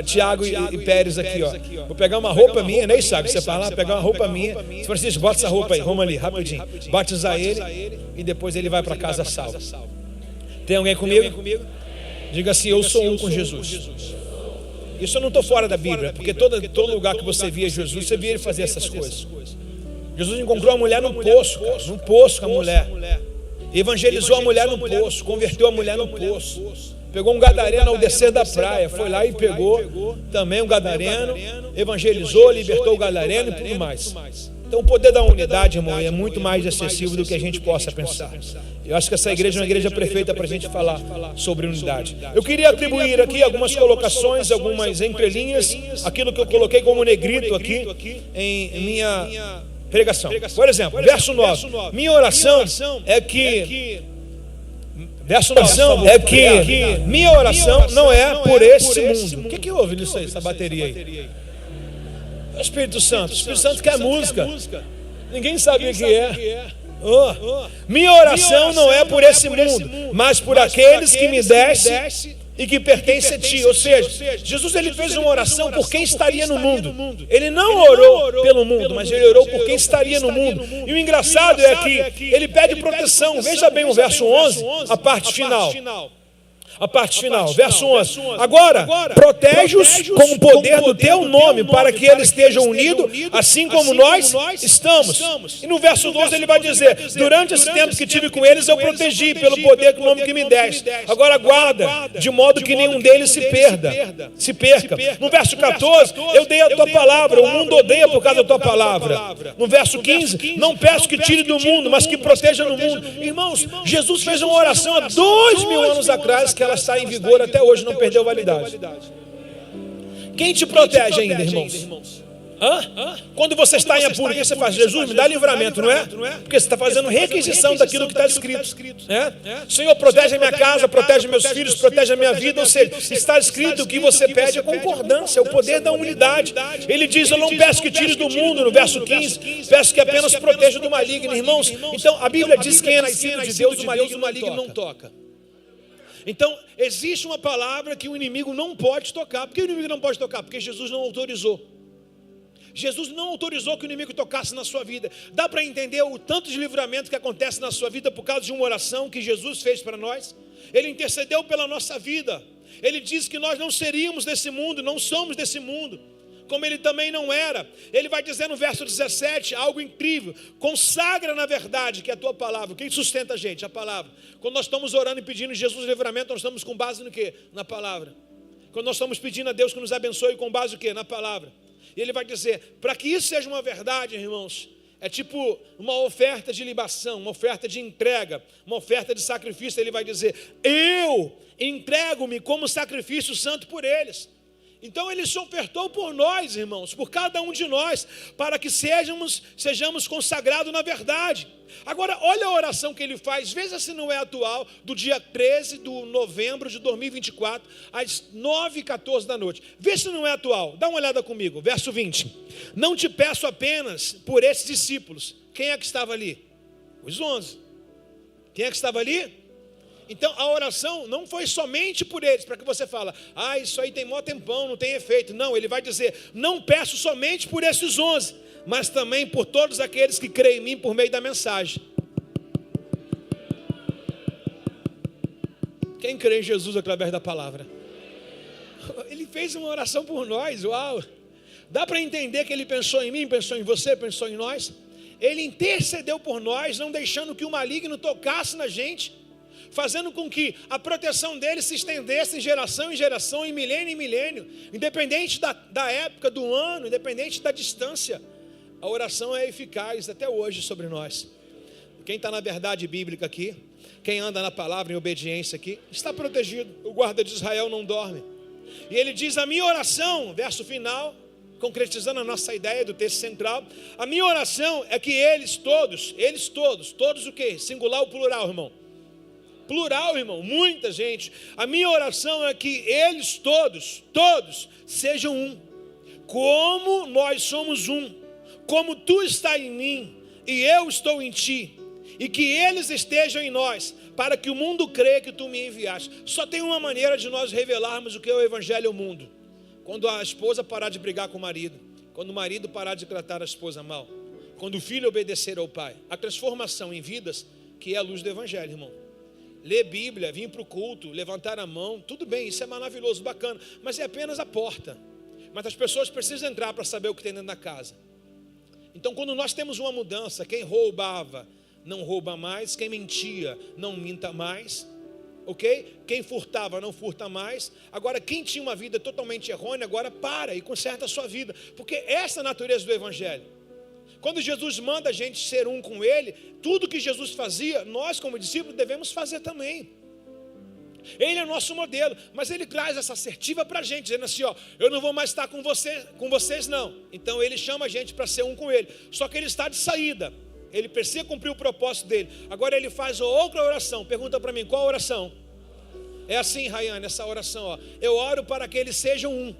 Tiago e Pérez aqui, ó. Vou pegar uma roupa minha, né, Isaque? Você fala, pegar uma roupa minha. Francisco, bota essa roupa aí, vamos ali, rapidinho. Batizar ele e depois ele vai para casa salvo. Tem alguém comigo? Diga assim, eu sou um com Jesus. Isso eu não estou fora da Bíblia, porque todo lugar que você via Jesus, você via ele fazer essas coisas. Jesus encontrou a mulher num poço, cara, num poço com a mulher. Evangelizou a mulher no poço, converteu a mulher no poço. Pegou um gadareno ao descer da praia, foi lá e pegou também um gadareno, evangelizou, libertou o gadareno e tudo mais. Então o poder da unidade, irmão, é muito mais acessível do que a gente possa pensar. Eu acho que essa igreja é uma igreja perfeita para a gente falar sobre unidade. Eu queria atribuir aqui algumas colocações, algumas entrelinhas, aquilo que eu coloquei como negrito aqui em minha pregação. Por exemplo, verso 9. Minha oração é que... Verso 9 é que minha oração não é por esse mundo. O que houve nisso aí, essa bateria aí? O Espírito Santo quer música. Ninguém sabe o que é. Minha oração não é por esse mundo, mas por aqueles que me deste e que pertence a ti. Ou seja, Jesus ele fez uma oração por quem estaria no mundo. Ele não orou pelo mundo, mas ele orou por quem estaria no mundo. E o engraçado é que ele pede proteção. Veja bem o verso 11, a parte final. A parte final, verso 11. Agora, protege-os com o poder do teu nome, para que eles estejam unidos, assim como nós estamos. E no verso 12 ele vai dizer, durante esse tempo que tive com eles, eu protegi pelo poder do nome que me deste. Agora guarda, de modo que nenhum deles se perca. No verso 14, eu dei a tua palavra, o mundo odeia por causa da tua palavra. No verso 15, não peço que tire do mundo, mas que proteja no mundo. Irmãos, Jesus fez uma oração há 2000 anos atrás, que ela está em vigor até hoje, não perdeu validade. Quem te protege ainda, irmãos? Quando você está em apuro, o que você faz? Jesus, me dá livramento, não é? Porque você está fazendo requisição daquilo que está escrito. Senhor, protege a minha casa, protege meus filhos, protege a minha vida. Ou seja, está escrito o que você pede é concordância, é o poder da unidade. Ele diz, eu não peço que tires do mundo, no verso 15, peço que apenas proteja do maligno. Irmãos, então a Bíblia diz que quem é nascido de Deus, o maligno não toca. Então, existe uma palavra que o inimigo não pode tocar. Por que o inimigo não pode tocar? Porque Jesus não autorizou. Jesus não autorizou que o inimigo tocasse na sua vida. Dá para entender o tanto de livramento que acontece na sua vida por causa de uma oração que Jesus fez para nós? Ele intercedeu pela nossa vida. Ele disse que nós não seríamos desse mundo, não somos desse mundo, como ele também não era. Ele vai dizer no verso 17 algo incrível: consagra na verdade, que é a tua palavra. Quem sustenta a gente? A palavra. Quando nós estamos orando e pedindo Jesus livramento, nós estamos com base no quê? Na palavra. Quando nós estamos pedindo a Deus que nos abençoe, com base no quê? Na palavra. E ele vai dizer, para que isso seja uma verdade, irmãos, é tipo uma oferta de libação, uma oferta de entrega, uma oferta de sacrifício. Ele vai dizer, eu entrego-me como sacrifício santo por eles. Então ele se ofertou por nós, irmãos, por cada um de nós, para que sejamos consagrados na verdade. Agora, olha a oração que ele faz, veja se não é atual, do dia 13 de novembro de 2024, às 9h14 da noite. Vê se não é atual, dá uma olhada comigo, verso 20. Não te peço apenas por esses discípulos. Quem é que estava ali? Os 11. Quem é que estava ali? Então a oração não foi somente por eles, para que você fala, isso aí tem mó tempão, não tem efeito. Não, ele vai dizer, não peço somente por esses 11, mas também por todos aqueles que creem em mim por meio da mensagem. Quem crê em Jesus através da palavra? Ele fez uma oração por nós, uau! Dá para entender que ele pensou em mim, pensou em você, pensou em nós? Ele intercedeu por nós, não deixando que o maligno tocasse na gente, fazendo com que a proteção dele se estendesse em geração em geração, em milênio, independente da época, do ano, independente da distância. A oração é eficaz até hoje sobre nós. Quem está na verdade bíblica aqui, quem anda na palavra em obediência aqui, está protegido. O guarda de Israel não dorme. E ele diz, a minha oração, verso final, concretizando a nossa ideia do texto central, a minha oração é que eles todos o quê? Singular ou plural, irmão? Plural, irmão, muita gente. A minha oração é que eles todos sejam um, como nós somos um, como tu está em mim e eu estou em ti, e que eles estejam em nós, para que o mundo creia que tu me enviaste. Só tem uma maneira de nós revelarmos o que é o evangelho ao mundo, Quando a esposa parar de brigar com o marido, quando o marido parar de tratar a esposa mal, quando o filho obedecer ao pai, a transformação em vidas, que é a luz do evangelho, irmão. Ler Bíblia, vir para o culto, levantar a mão, tudo bem, isso é maravilhoso, bacana, mas é apenas a porta. Mas as pessoas precisam entrar para saber o que tem dentro da casa. Então, quando nós temos uma mudança, quem roubava não rouba mais, quem mentia não minta mais, ok? Quem furtava não furta mais. Agora, quem tinha uma vida totalmente errônea, agora para e conserta a sua vida, porque essa é a natureza do evangelho. Quando Jesus manda a gente ser um com Ele, tudo que Jesus fazia, nós como discípulos devemos fazer também. Ele é nosso modelo, mas Ele traz essa assertiva para a gente, dizendo assim, ó, eu não vou mais estar com vocês não. Então Ele chama a gente para ser um com Ele, só que Ele está de saída, Ele precisa cumprir o propósito dele. Agora Ele faz outra oração, pergunta para mim, qual oração? É assim, Rayane, essa oração, ó, eu oro para que eles sejam um,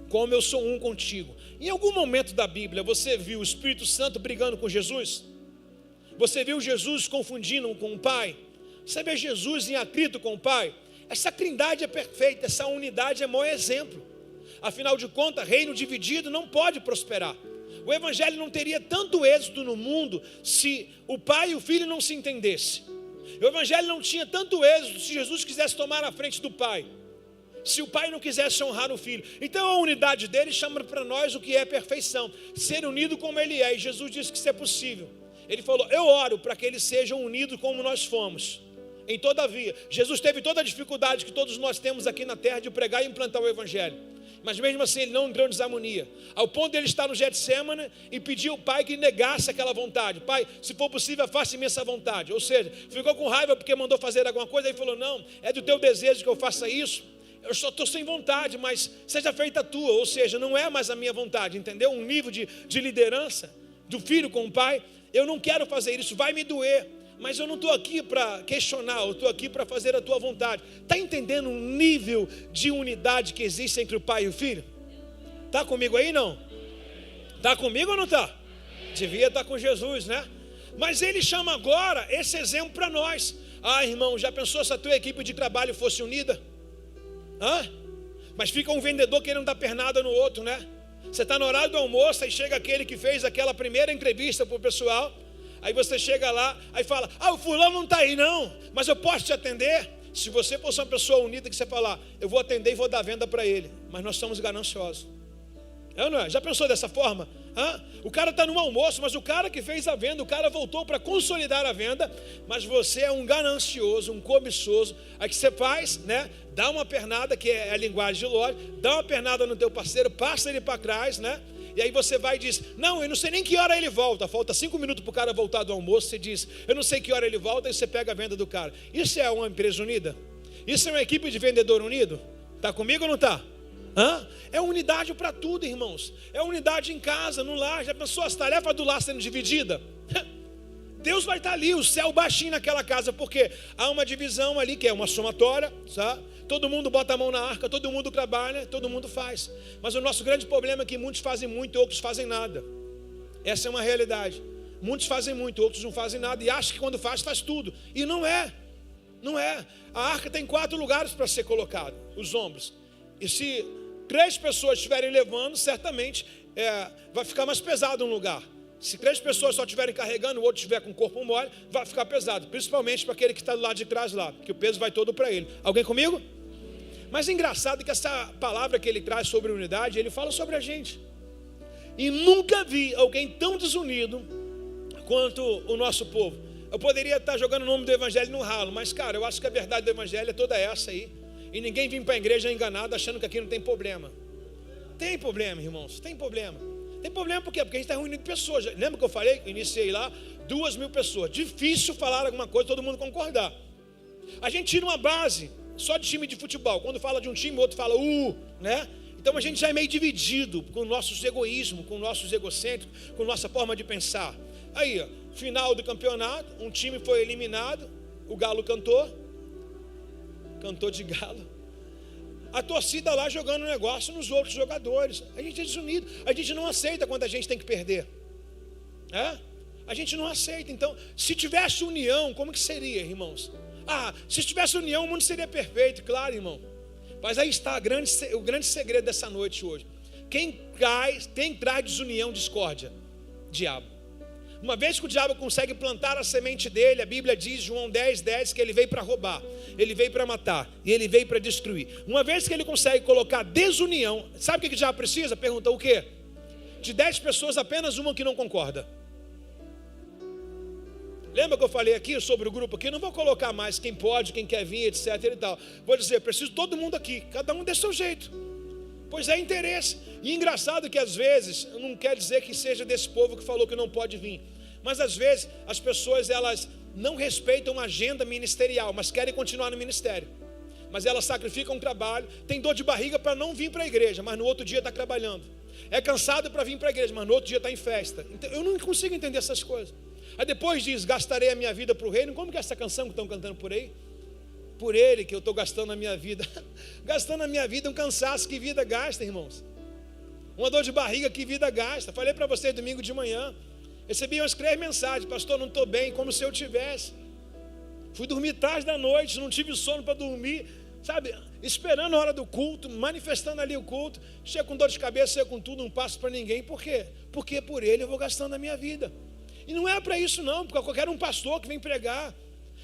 como eu sou um contigo. Em algum momento da Bíblia, você viu o Espírito Santo brigando com Jesus? Você viu Jesus confundindo com o Pai? Você vê Jesus em atrito com o Pai? Essa trindade é perfeita, essa unidade é maior exemplo. Afinal de contas, reino dividido não pode prosperar. O Evangelho não teria tanto êxito no mundo se o Pai e o Filho não se entendessem. O Evangelho não tinha tanto êxito se Jesus quisesse tomar a frente do Pai, se o Pai não quisesse honrar o Filho. Então a unidade dele chama para nós o que é perfeição, ser unido como Ele é, e Jesus disse que isso é possível. Ele falou, eu oro para que eles sejam unidos como nós fomos. Em todavia, Jesus teve toda a dificuldade que todos nós temos aqui na terra de pregar e implantar o Evangelho, mas mesmo assim ele não entrou em desarmonia, ao ponto de ele estar no Getsemane e pedir ao Pai que negasse aquela vontade. Pai, se for possível, faça-me essa vontade. Ou seja, ficou com raiva porque mandou fazer alguma coisa, aí falou, não, é do teu desejo que eu faça isso. Eu só estou sem vontade, mas seja feita a tua. Ou seja, não é mais a minha vontade, entendeu? Um nível de liderança do filho com o pai. Eu não quero fazer isso, vai me doer, mas eu não estou aqui para questionar, eu estou aqui para fazer a tua vontade. Está entendendo o nível de unidade que existe entre o pai e o filho? Está comigo aí, não? Está comigo ou não está? Devia estar com Jesus, né? Mas ele chama agora esse exemplo para nós. Ah, irmão, já pensou se a tua equipe de trabalho fosse unida? Mas fica um vendedor querendo dar pernada no outro, né? Você está no horário do almoço, aí chega aquele que fez aquela primeira entrevista para o pessoal, aí você chega lá, aí fala, o fulano não está aí não, mas eu posso te atender? Se você fosse uma pessoa unida, que você falar, eu vou atender e vou dar venda para ele, mas nós somos gananciosos. É ou não é? Já pensou dessa forma? O cara está no almoço, mas o cara que fez a venda, o cara voltou para consolidar a venda, mas você é um ganancioso, um cobiçoso. Aí que você faz, né? Dá uma pernada, que é a linguagem de loja, dá uma pernada no teu parceiro, passa ele para trás, né? E aí você vai e diz, não, eu não sei nem que hora ele volta, falta 5 minutos para o cara voltar do almoço, você diz, eu não sei que hora ele volta, e você pega a venda do cara. Isso é uma empresa unida? Isso é uma equipe de vendedor unido? Está comigo ou não está? É unidade para tudo, irmãos. É unidade em casa, no lar. Já pensou as tarefas do lar sendo divididas? Deus vai estar ali, o céu baixinho naquela casa, porque há uma divisão ali que é uma somatória, sabe? Todo mundo bota a mão na arca, todo mundo trabalha, todo mundo faz. Mas o nosso grande problema é que muitos fazem muito e outros fazem nada. Essa é uma realidade. Muitos fazem muito, outros não fazem nada, e acham que quando faz tudo. E não é. Não é. A arca tem 4 lugares para ser colocado, os ombros. E se 3 pessoas estiverem levando, certamente vai ficar mais pesado um lugar. Se 3 pessoas só estiverem carregando, o outro estiver com o corpo mole, vai ficar pesado. Principalmente para aquele que está do lado de trás lá, que o peso vai todo para ele. Alguém comigo? Mas é engraçado que essa palavra que ele traz sobre unidade, ele fala sobre a gente. E nunca vi alguém tão desunido quanto o nosso povo. Eu poderia estar jogando o nome do evangelho no ralo, mas cara, eu acho que a verdade do evangelho é toda essa aí. E ninguém vem para a igreja enganado achando que aqui não tem problema. Tem problema, irmãos, tem problema. Tem problema por quê? Porque a gente está reunindo pessoas. Lembra que eu falei? Iniciei lá, 2.000 pessoas. Difícil falar alguma coisa, todo mundo concordar. A gente tira uma base só de time de futebol. Quando fala de um time, o outro fala né? Então a gente já é meio dividido com nossos egoísmos, com nossos egocêntricos, com nossa forma de pensar. Aí, final do campeonato, um time foi eliminado, o Galo cantou de galo. A torcida lá jogando um negócio nos outros jogadores. A gente é desunido. A gente não aceita quando a gente tem que perder. A gente não aceita. Então, se tivesse união, como que seria, irmãos? Se tivesse união, o mundo seria perfeito, claro, irmão. Mas aí está o grande segredo dessa noite hoje. Quem traz desunião, discórdia? Diabo. Uma vez que o diabo consegue plantar a semente dele, a Bíblia diz, João 10:10, que ele veio para roubar, ele veio para matar e ele veio para destruir. Uma vez que ele consegue colocar desunião, sabe o que o diabo precisa? Pergunta o quê? De 10 pessoas, apenas uma que não concorda. Lembra que eu falei aqui sobre o grupo aqui? Não vou colocar mais quem pode, quem quer vir, etc e tal. Vou dizer, preciso de todo mundo aqui, cada um dê seu jeito. Pois é interesse. E engraçado que às vezes, não quer dizer que seja desse povo que falou que não pode vir. Mas às vezes as pessoas elas não respeitam a agenda ministerial, mas querem continuar no ministério. Mas elas sacrificam o trabalho, tem dor de barriga para não vir para a igreja, mas no outro dia está trabalhando. É cansado para vir para a igreja, mas no outro dia está em festa. Então, eu não consigo entender essas coisas. Aí depois diz, gastarei a minha vida para o reino. Como que é essa canção que estão cantando por aí? Por ele que eu estou gastando a minha vida. Gastando a minha vida, um cansaço, que vida gasta, irmãos. Uma dor de barriga, que vida gasta. Falei para vocês domingo de manhã. Recebi umas 3 mensagens, pastor, não estou bem, como se eu tivesse. Fui dormir tarde da noite, não tive sono para dormir, sabe? Esperando a hora do culto, manifestando ali o culto. Chego com dor de cabeça, chego com tudo, não passo para ninguém. Por quê? Porque por ele eu vou gastando a minha vida. E não é para isso não, porque eu quero um pastor que vem pregar.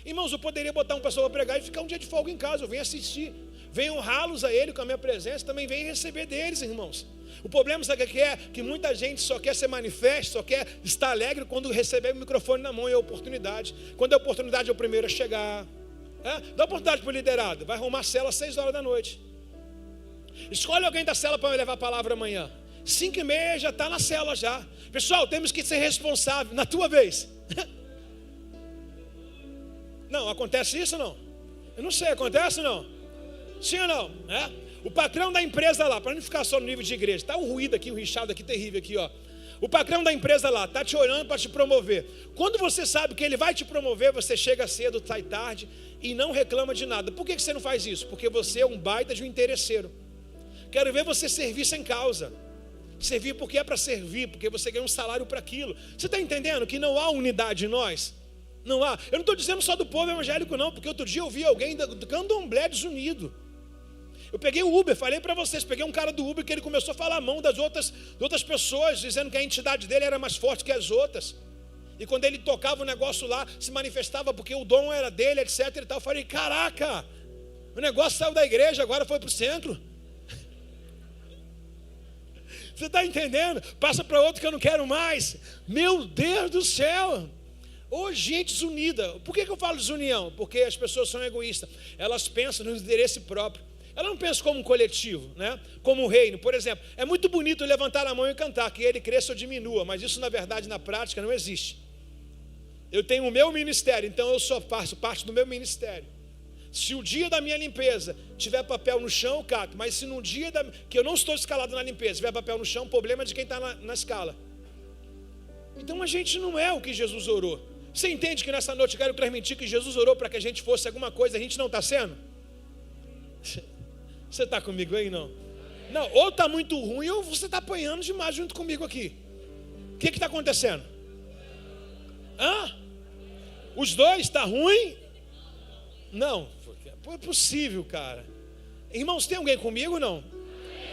Irmãos, eu poderia botar um pastor para pregar e ficar um dia de folga em casa. Eu venho assistir, venho honrá-los a ele com a minha presença, também venho receber deles, irmãos. O problema, sabe o que é? Que muita gente só quer ser manifesto, só quer estar alegre quando receber o microfone na mão e a oportunidade. Quando a oportunidade é o primeiro a chegar. Dá oportunidade para o liderado, vai arrumar a cela às 6 horas da noite. Escolhe alguém da cela para me levar a palavra amanhã. 5h30 já está na cela já. Pessoal, temos que ser responsáveis. Na tua vez. Não, acontece isso ou não? Eu não sei, acontece ou não? Sim ou não? O patrão da empresa lá, para não ficar só no nível de igreja, está um ruído aqui, um rixado aqui terrível aqui, ó. O patrão da empresa lá está te olhando para te promover. Quando você sabe que ele vai te promover, você chega cedo, sai tarde e não reclama de nada. Por que você não faz isso? Porque você é um baita de um interesseiro. Quero ver você servir sem causa. Servir porque é para servir, porque você ganha um salário para aquilo. Você está entendendo que não há unidade em nós? Não há. Eu não estou dizendo só do povo evangélico não, porque outro dia eu vi alguém do candomblé desunido. Eu peguei o Uber, falei para vocês, peguei um cara do Uber que ele começou a falar a mão das outras pessoas, dizendo que a entidade dele era mais forte que as outras. E quando ele tocava o negócio lá, se manifestava porque o dom era dele, etc e tal. Eu falei, caraca, o negócio saiu da igreja, agora foi para o centro. Você está entendendo? Passa para outro que eu não quero mais. Meu Deus do céu. Ô, gente desunida. Por que eu falo desunião? Porque as pessoas são egoístas. Elas pensam no interesse próprio. Elas não pensam como um coletivo, né? Como um reino. Por exemplo, é muito bonito levantar a mão e cantar, que ele cresça ou diminua. Mas isso, na verdade, na prática, não existe. Eu tenho o meu ministério, então eu só faço parte do meu ministério. Se o dia da minha limpeza tiver papel no chão, eu cato. Mas se no dia que eu não estou escalado na limpeza, tiver papel no chão, o problema é de quem está na escala. Então a gente não é o que Jesus orou. Você entende que nessa noite eu quero transmitir que Jesus orou para que a gente fosse alguma coisa, a gente não está sendo? Você está comigo aí, não? Não, ou está muito ruim, ou você está apanhando demais junto comigo aqui. O que está acontecendo? Os dois, está ruim? Não, é possível, cara. Irmãos, tem alguém comigo, não?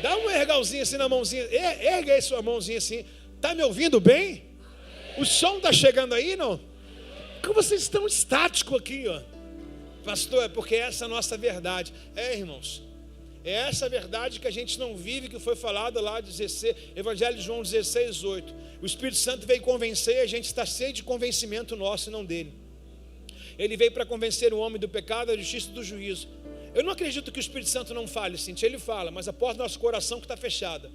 Dá um ergalzinho assim na mãozinha. Erga aí sua mãozinha assim. Está me ouvindo bem? O som está chegando aí, não? Porque vocês estão estáticos aqui, ó. Pastor, é porque essa é a nossa verdade. Irmãos, é essa verdade que a gente não vive, que foi falado lá, Evangelho de João 16:8. O Espírito Santo veio convencer, a gente está cheio de convencimento nosso e não dele. Ele veio para convencer o homem do pecado, da justiça e do juízo. Eu não acredito que o Espírito Santo não fale, Cintia, ele fala, mas a porta do nosso coração que está fechada.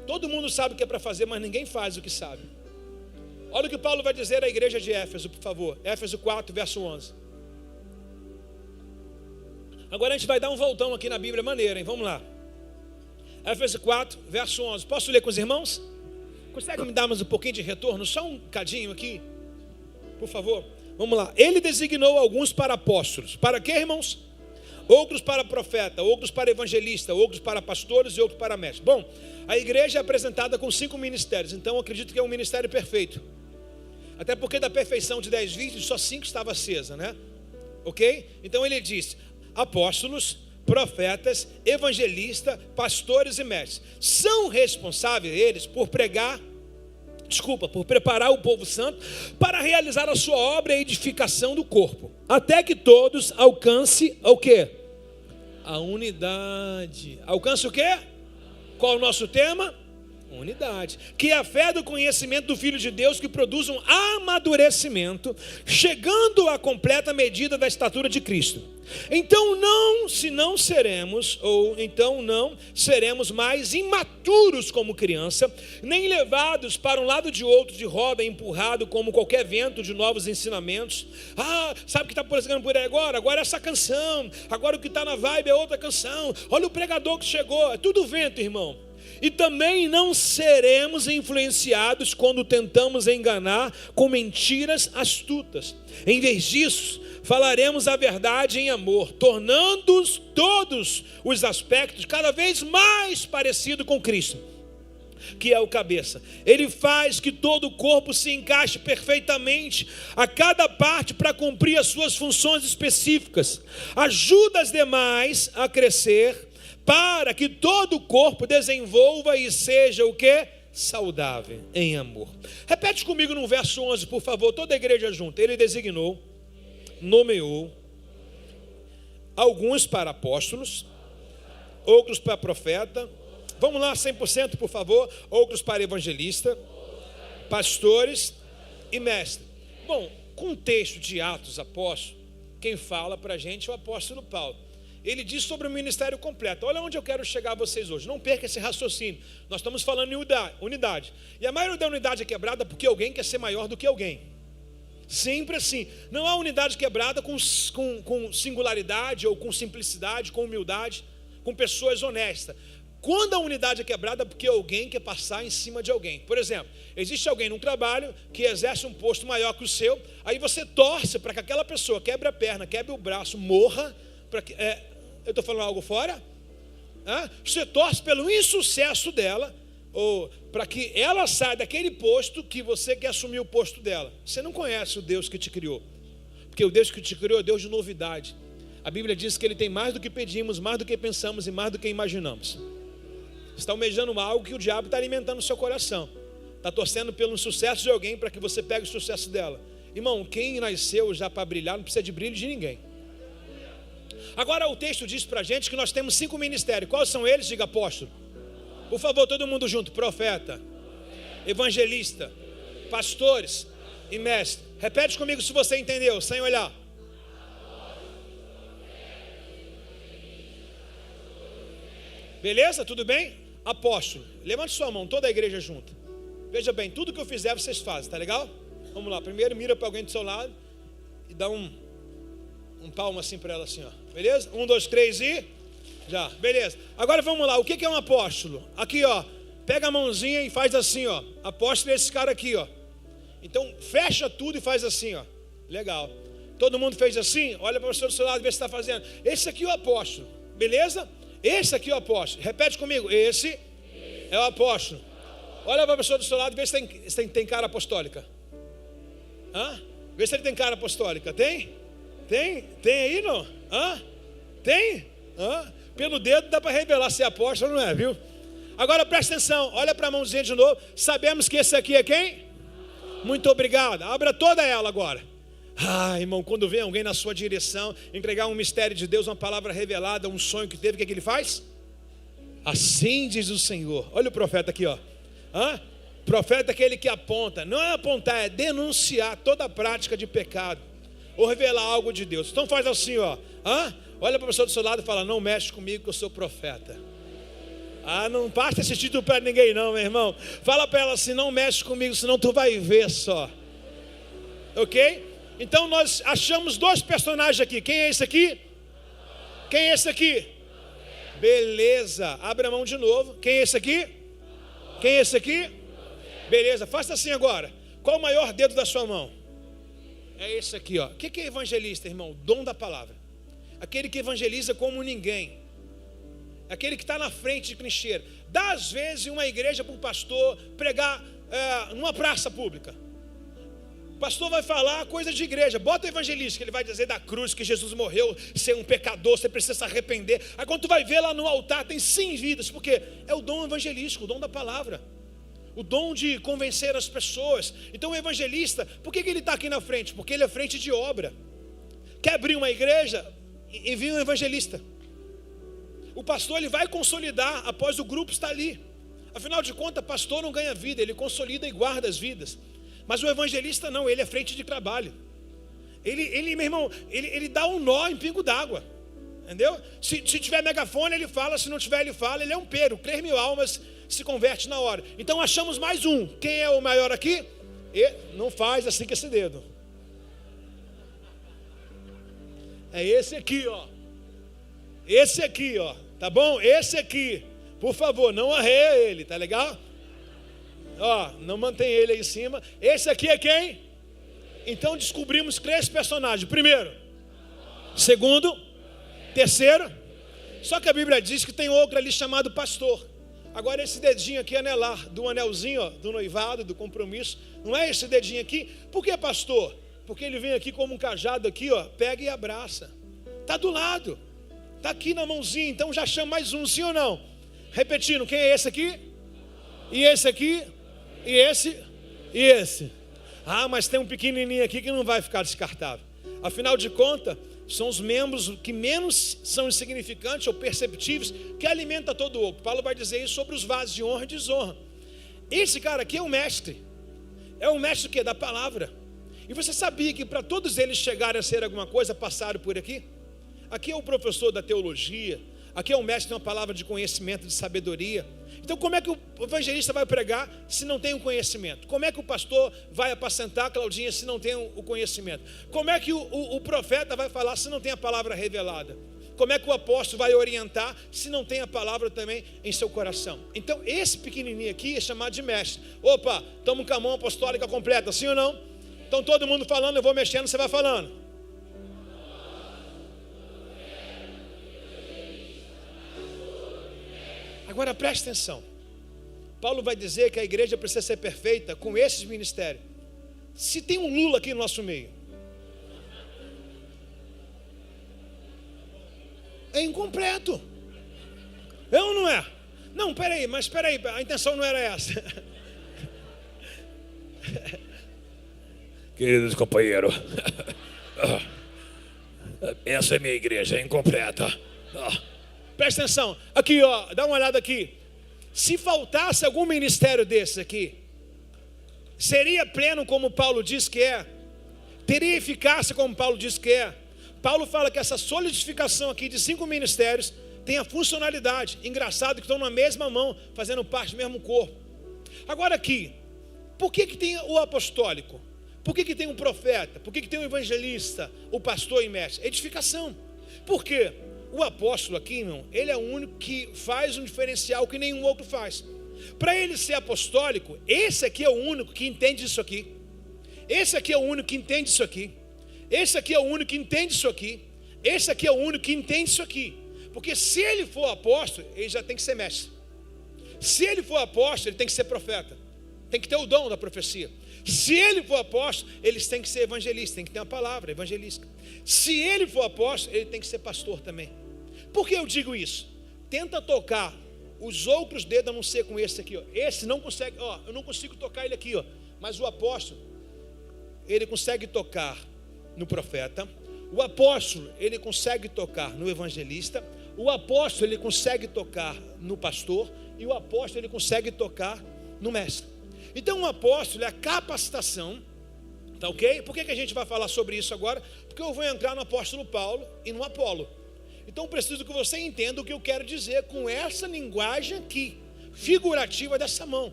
Todo mundo sabe o que é para fazer, mas ninguém faz o que sabe. Olha o que Paulo vai dizer à igreja de Éfeso, por favor. Éfeso 4, verso 11. Agora a gente vai dar um voltão aqui na Bíblia, maneira, hein? Vamos lá. Éfeso 4, verso 11. Posso ler com os irmãos? Consegue me dar mais um pouquinho de retorno? Só um cadinho aqui, por favor. Vamos lá. Ele designou alguns para apóstolos. Para quê, irmãos? Outros para profeta, outros para evangelista, outros para pastores e outros para mestres. Bom, a igreja é apresentada com 5 ministérios. Então eu acredito que é um ministério perfeito. Até porque da perfeição de 10 virgens, só 5 estava acesa, né? Ok? Então ele disse: apóstolos, profetas, evangelistas, pastores e mestres. São responsáveis eles por preparar o povo santo para realizar a sua obra e edificação do corpo, até que todos alcancem o quê? A unidade. Alcance o quê? Qual é o nosso tema? Unidade. Que é a fé do conhecimento do Filho de Deus, que produz um amadurecimento, chegando à completa medida da estatura de Cristo. Então não seremos mais imaturos como criança, nem levados para um lado de outro de roda, empurrado como qualquer vento de novos ensinamentos. Sabe o que está chegando por aí agora? Agora é essa canção, agora o que está na vibe é outra canção. Olha o pregador que chegou, é tudo vento, irmão. E também não seremos influenciados quando tentamos enganar com mentiras astutas. Em vez disso, falaremos a verdade em amor, tornando todos os aspectos cada vez mais parecidos com Cristo, que é o cabeça. Ele faz que todo o corpo se encaixe perfeitamente a cada parte para cumprir as suas funções específicas. Ajuda as demais a crescer, para que todo o corpo desenvolva e seja o quê? Saudável em amor. Repete comigo no verso 11, por favor, toda a igreja junto. Ele designou, nomeou alguns para apóstolos, outros para profeta. Vamos lá, 100%, por favor. Outros para evangelista, pastores e mestres. Bom, com o texto de Atos Apóstolos, quem fala para a gente é o apóstolo Paulo. Ele diz sobre o ministério completo. Olha onde eu quero chegar a vocês hoje. Não perca esse raciocínio. Nós estamos falando em unidade. E a maioria da unidade é quebrada porque alguém quer ser maior do que alguém. Sempre assim. Não há unidade quebrada com singularidade ou com simplicidade, com humildade, com pessoas honestas. Quando a unidade é quebrada é porque alguém quer passar em cima de alguém. Por exemplo, existe alguém num trabalho que exerce um posto maior que o seu, aí você torce para que aquela pessoa quebre a perna, quebre o braço, morra. Eu estou falando algo fora? Você torce pelo insucesso dela, ou para que ela saia daquele posto que você quer assumir o posto dela. Você não conhece o Deus que te criou, porque o Deus que te criou é Deus de novidade. A Bíblia diz que Ele tem mais do que pedimos, mais do que pensamos e mais do que imaginamos. Você está almejando algo que o diabo está alimentando no seu coração, está torcendo pelo sucesso de alguém para que você pegue o sucesso dela. Irmão, quem nasceu já para brilhar não precisa de brilho de ninguém. Agora o texto diz para a gente que nós temos 5 ministérios. Quais são eles? Diga apóstolo. Por favor, todo mundo junto. Profeta, evangelista, pastores e mestre. Repete comigo se você entendeu, sem olhar. Beleza? Tudo bem? Apóstolo. Levante sua mão, toda a igreja junto. Veja bem, tudo que eu fizer vocês fazem, tá legal? Vamos lá, primeiro mira para alguém do seu lado e dá um palmo assim para ela assim, ó. Beleza? 1, 2, 3 e já, beleza. Agora vamos lá, o que é um apóstolo? Aqui, ó, pega a mãozinha e faz assim, ó. Apóstolo é esse cara aqui, ó. Então fecha tudo e faz assim, ó. Legal. Todo mundo fez assim? Olha para o pessoa do seu lado e vê se está fazendo. Esse aqui é o apóstolo, beleza? Esse aqui é o apóstolo. Repete comigo, esse é o apóstolo. Olha para a pessoa do seu lado e vê se tem cara apostólica. Vê se ele tem cara apostólica. Tem? Tem aí não? Tem? Pelo dedo dá para revelar se é apóstolo ou não é, viu? Agora presta atenção, olha para a mãozinha de novo. Sabemos que esse aqui é quem? Muito obrigado. Abra toda ela agora. Irmão, quando vem alguém na sua direção entregar um mistério de Deus, uma palavra revelada, um sonho que teve, o que ele faz? Assim diz o Senhor. Olha o profeta aqui, ó. Profeta é aquele que aponta. Não é apontar, é denunciar toda a prática de pecado ou revelar algo de Deus. Então faz assim, ó. Olha para a pessoa do seu lado e fala: não mexe comigo que eu sou profeta. Não passa esse título para ninguém não, meu irmão. Fala para ela assim: não mexe comigo, senão tu vai ver só. Ok? Então nós achamos 2 personagens aqui. Quem é esse aqui? Quem é esse aqui? Beleza, abre a mão de novo. Quem é esse aqui? Quem é esse aqui? Beleza, faça assim agora. Qual o maior dedo da sua mão? É esse aqui, ó. O que é evangelista, irmão? Dom da palavra. Aquele que evangeliza como ninguém. Aquele que está na frente de trincheira. Dá às vezes uma igreja para um pastor pregar numa praça pública. pastor vai falar coisa de igreja, bota o evangelista, que ele vai dizer da cruz, que Jesus morreu, ser um pecador, você precisa se arrepender. Aí quando tu vai ver lá no altar, tem 100 vidas, porque é o dom evangelístico, o dom da palavra, o dom de convencer as pessoas. Então o evangelista, por que ele está aqui na frente? Porque ele é frente de obra. Quer abrir uma igreja? Envia um evangelista. O pastor ele vai consolidar após o grupo estar ali. Afinal de contas, pastor não ganha vida, ele consolida e guarda as vidas. Mas o evangelista não, ele é frente de trabalho. Ele meu irmão, ele dá um nó em pingo d'água. Entendeu? Se tiver megafone, ele fala. Se não tiver, ele fala. Ele é um Pedro, 3.000 almas se converte na hora. Então achamos mais um. Quem é o maior aqui? Não faz assim com esse dedo. É esse aqui, ó. Esse aqui, ó. Tá bom? Esse aqui. Por favor, não arreia ele, tá legal? Ó, não mantém ele aí em cima. Esse aqui é quem? Então descobrimos 3 personagens. Primeiro, segundo, terceiro. Só que a Bíblia diz que tem outro ali chamado pastor. Agora esse dedinho aqui é anelar, do anelzinho, ó, do noivado, do compromisso. Não é esse dedinho aqui? Por que pastor? Porque ele vem aqui como um cajado aqui, ó, pega e abraça. Tá do lado. Tá aqui na mãozinha, então já chama mais um, sim ou não? Repetindo, quem é esse aqui? E esse aqui? E esse? E esse? Ah, mas tem um pequenininho aqui que não vai ficar descartável. Afinal de contas, são os membros que menos são insignificantes ou perceptíveis, que alimenta todo o outro. Paulo vai dizer isso sobre os vasos de honra e desonra. Esse cara aqui é o mestre. É o mestre o quê? Da palavra. E você sabia que para todos eles chegarem a ser alguma coisa, passaram por aqui? Aqui é o professor da teologia. Aqui é o mestre que tem uma palavra de conhecimento, de sabedoria. Então como é que o evangelista vai pregar se não tem o conhecimento? Como é que o pastor vai apacentar, Claudinha, se não tem o conhecimento? Como é que o profeta vai falar se não tem a palavra revelada? Como é que o apóstolo vai orientar se não tem a palavra também em seu coração? Então esse pequenininho aqui é chamado de mestre. Opa, estamos com a mão apostólica completa, sim ou não? Então todo mundo falando, eu vou mexendo, você vai falando. Agora preste atenção. Paulo vai dizer que a igreja precisa ser perfeita com esses ministérios. Se tem um Lula aqui no nosso meio, é incompleto. É ou não é? Não, peraí, a intenção não era essa. Queridos companheiros, essa é minha igreja, é incompleta. Presta atenção, aqui ó, dá uma olhada aqui. Se faltasse algum ministério desse aqui, seria pleno como Paulo diz que é? Teria eficácia como Paulo diz que é? Paulo fala que essa solidificação aqui de 5 ministérios tem a funcionalidade. Engraçado que estão na mesma mão, fazendo parte do mesmo corpo. Agora aqui, por que tem o apostólico? Por que tem um profeta? Por que tem um evangelista, o pastor e mestre? Edificação. Por quê? O apóstolo aqui, irmão, ele é o único que faz um diferencial que nenhum outro faz. Para ele ser apostólico, esse aqui é o único que entende isso aqui. Esse aqui é o único que entende isso aqui. Esse aqui é o único que entende isso aqui. Esse aqui é o único que entende isso aqui. Porque se ele for apóstolo, ele já tem que ser mestre. Se ele for apóstolo, ele tem que ser profeta. Tem que ter o dom da profecia. Se ele for apóstolo, eles têm que ser evangelista, tem que ter uma palavra evangelística. Se ele for apóstolo, ele tem que ser pastor também. Por que eu digo isso? Tenta tocar os outros dedos, a não ser com esse aqui, ó. Esse não consegue, ó, eu não consigo tocar ele aqui, ó. Mas o apóstolo, ele consegue tocar no profeta. O apóstolo, ele consegue tocar no evangelista. O apóstolo, ele consegue tocar no pastor. E o apóstolo, ele consegue tocar no mestre. Então o apóstolo é a capacitação, tá ok? Por que a gente vai falar sobre isso agora? Porque eu vou entrar no apóstolo Paulo e no Apolo. Então preciso que você entenda o que eu quero dizer com essa linguagem aqui, figurativa dessa mão.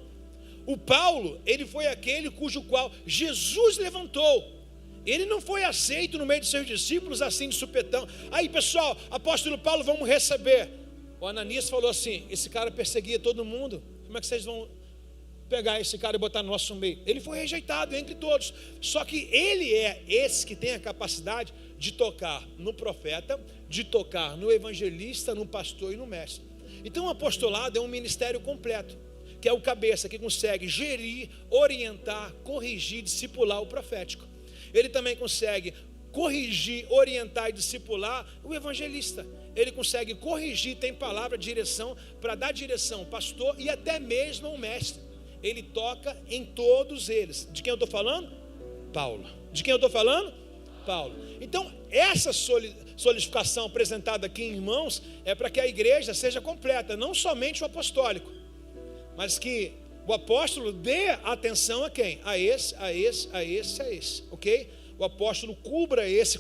O Paulo, ele foi aquele cujo qual Jesus levantou. Ele não foi aceito no meio de seus discípulos assim de supetão. Aí pessoal, apóstolo Paulo, vamos receber. O Ananias falou assim, esse cara perseguia todo mundo, como é que vocês vão pegar esse cara e botar no nosso meio? Ele foi rejeitado entre todos. Só que ele é esse que tem a capacidade de tocar no profeta, de tocar no evangelista, no pastor e no mestre. Então o apostolado é um ministério completo. que é o cabeça, que consegue gerir, orientar, corrigir, discipular o profético. Ele também consegue corrigir, orientar e discipular o evangelista. Ele consegue corrigir, tem palavra, direção, para dar direção, pastor e até mesmo ao mestre. Ele toca em todos eles. De quem eu estou falando? Paulo. De quem eu estou falando? Paulo. Então, essa solidificação apresentada aqui em mãos é para que a igreja seja completa, não somente o apostólico, mas que o apóstolo dê atenção a quem? A esse, ok? O apóstolo cubra esse.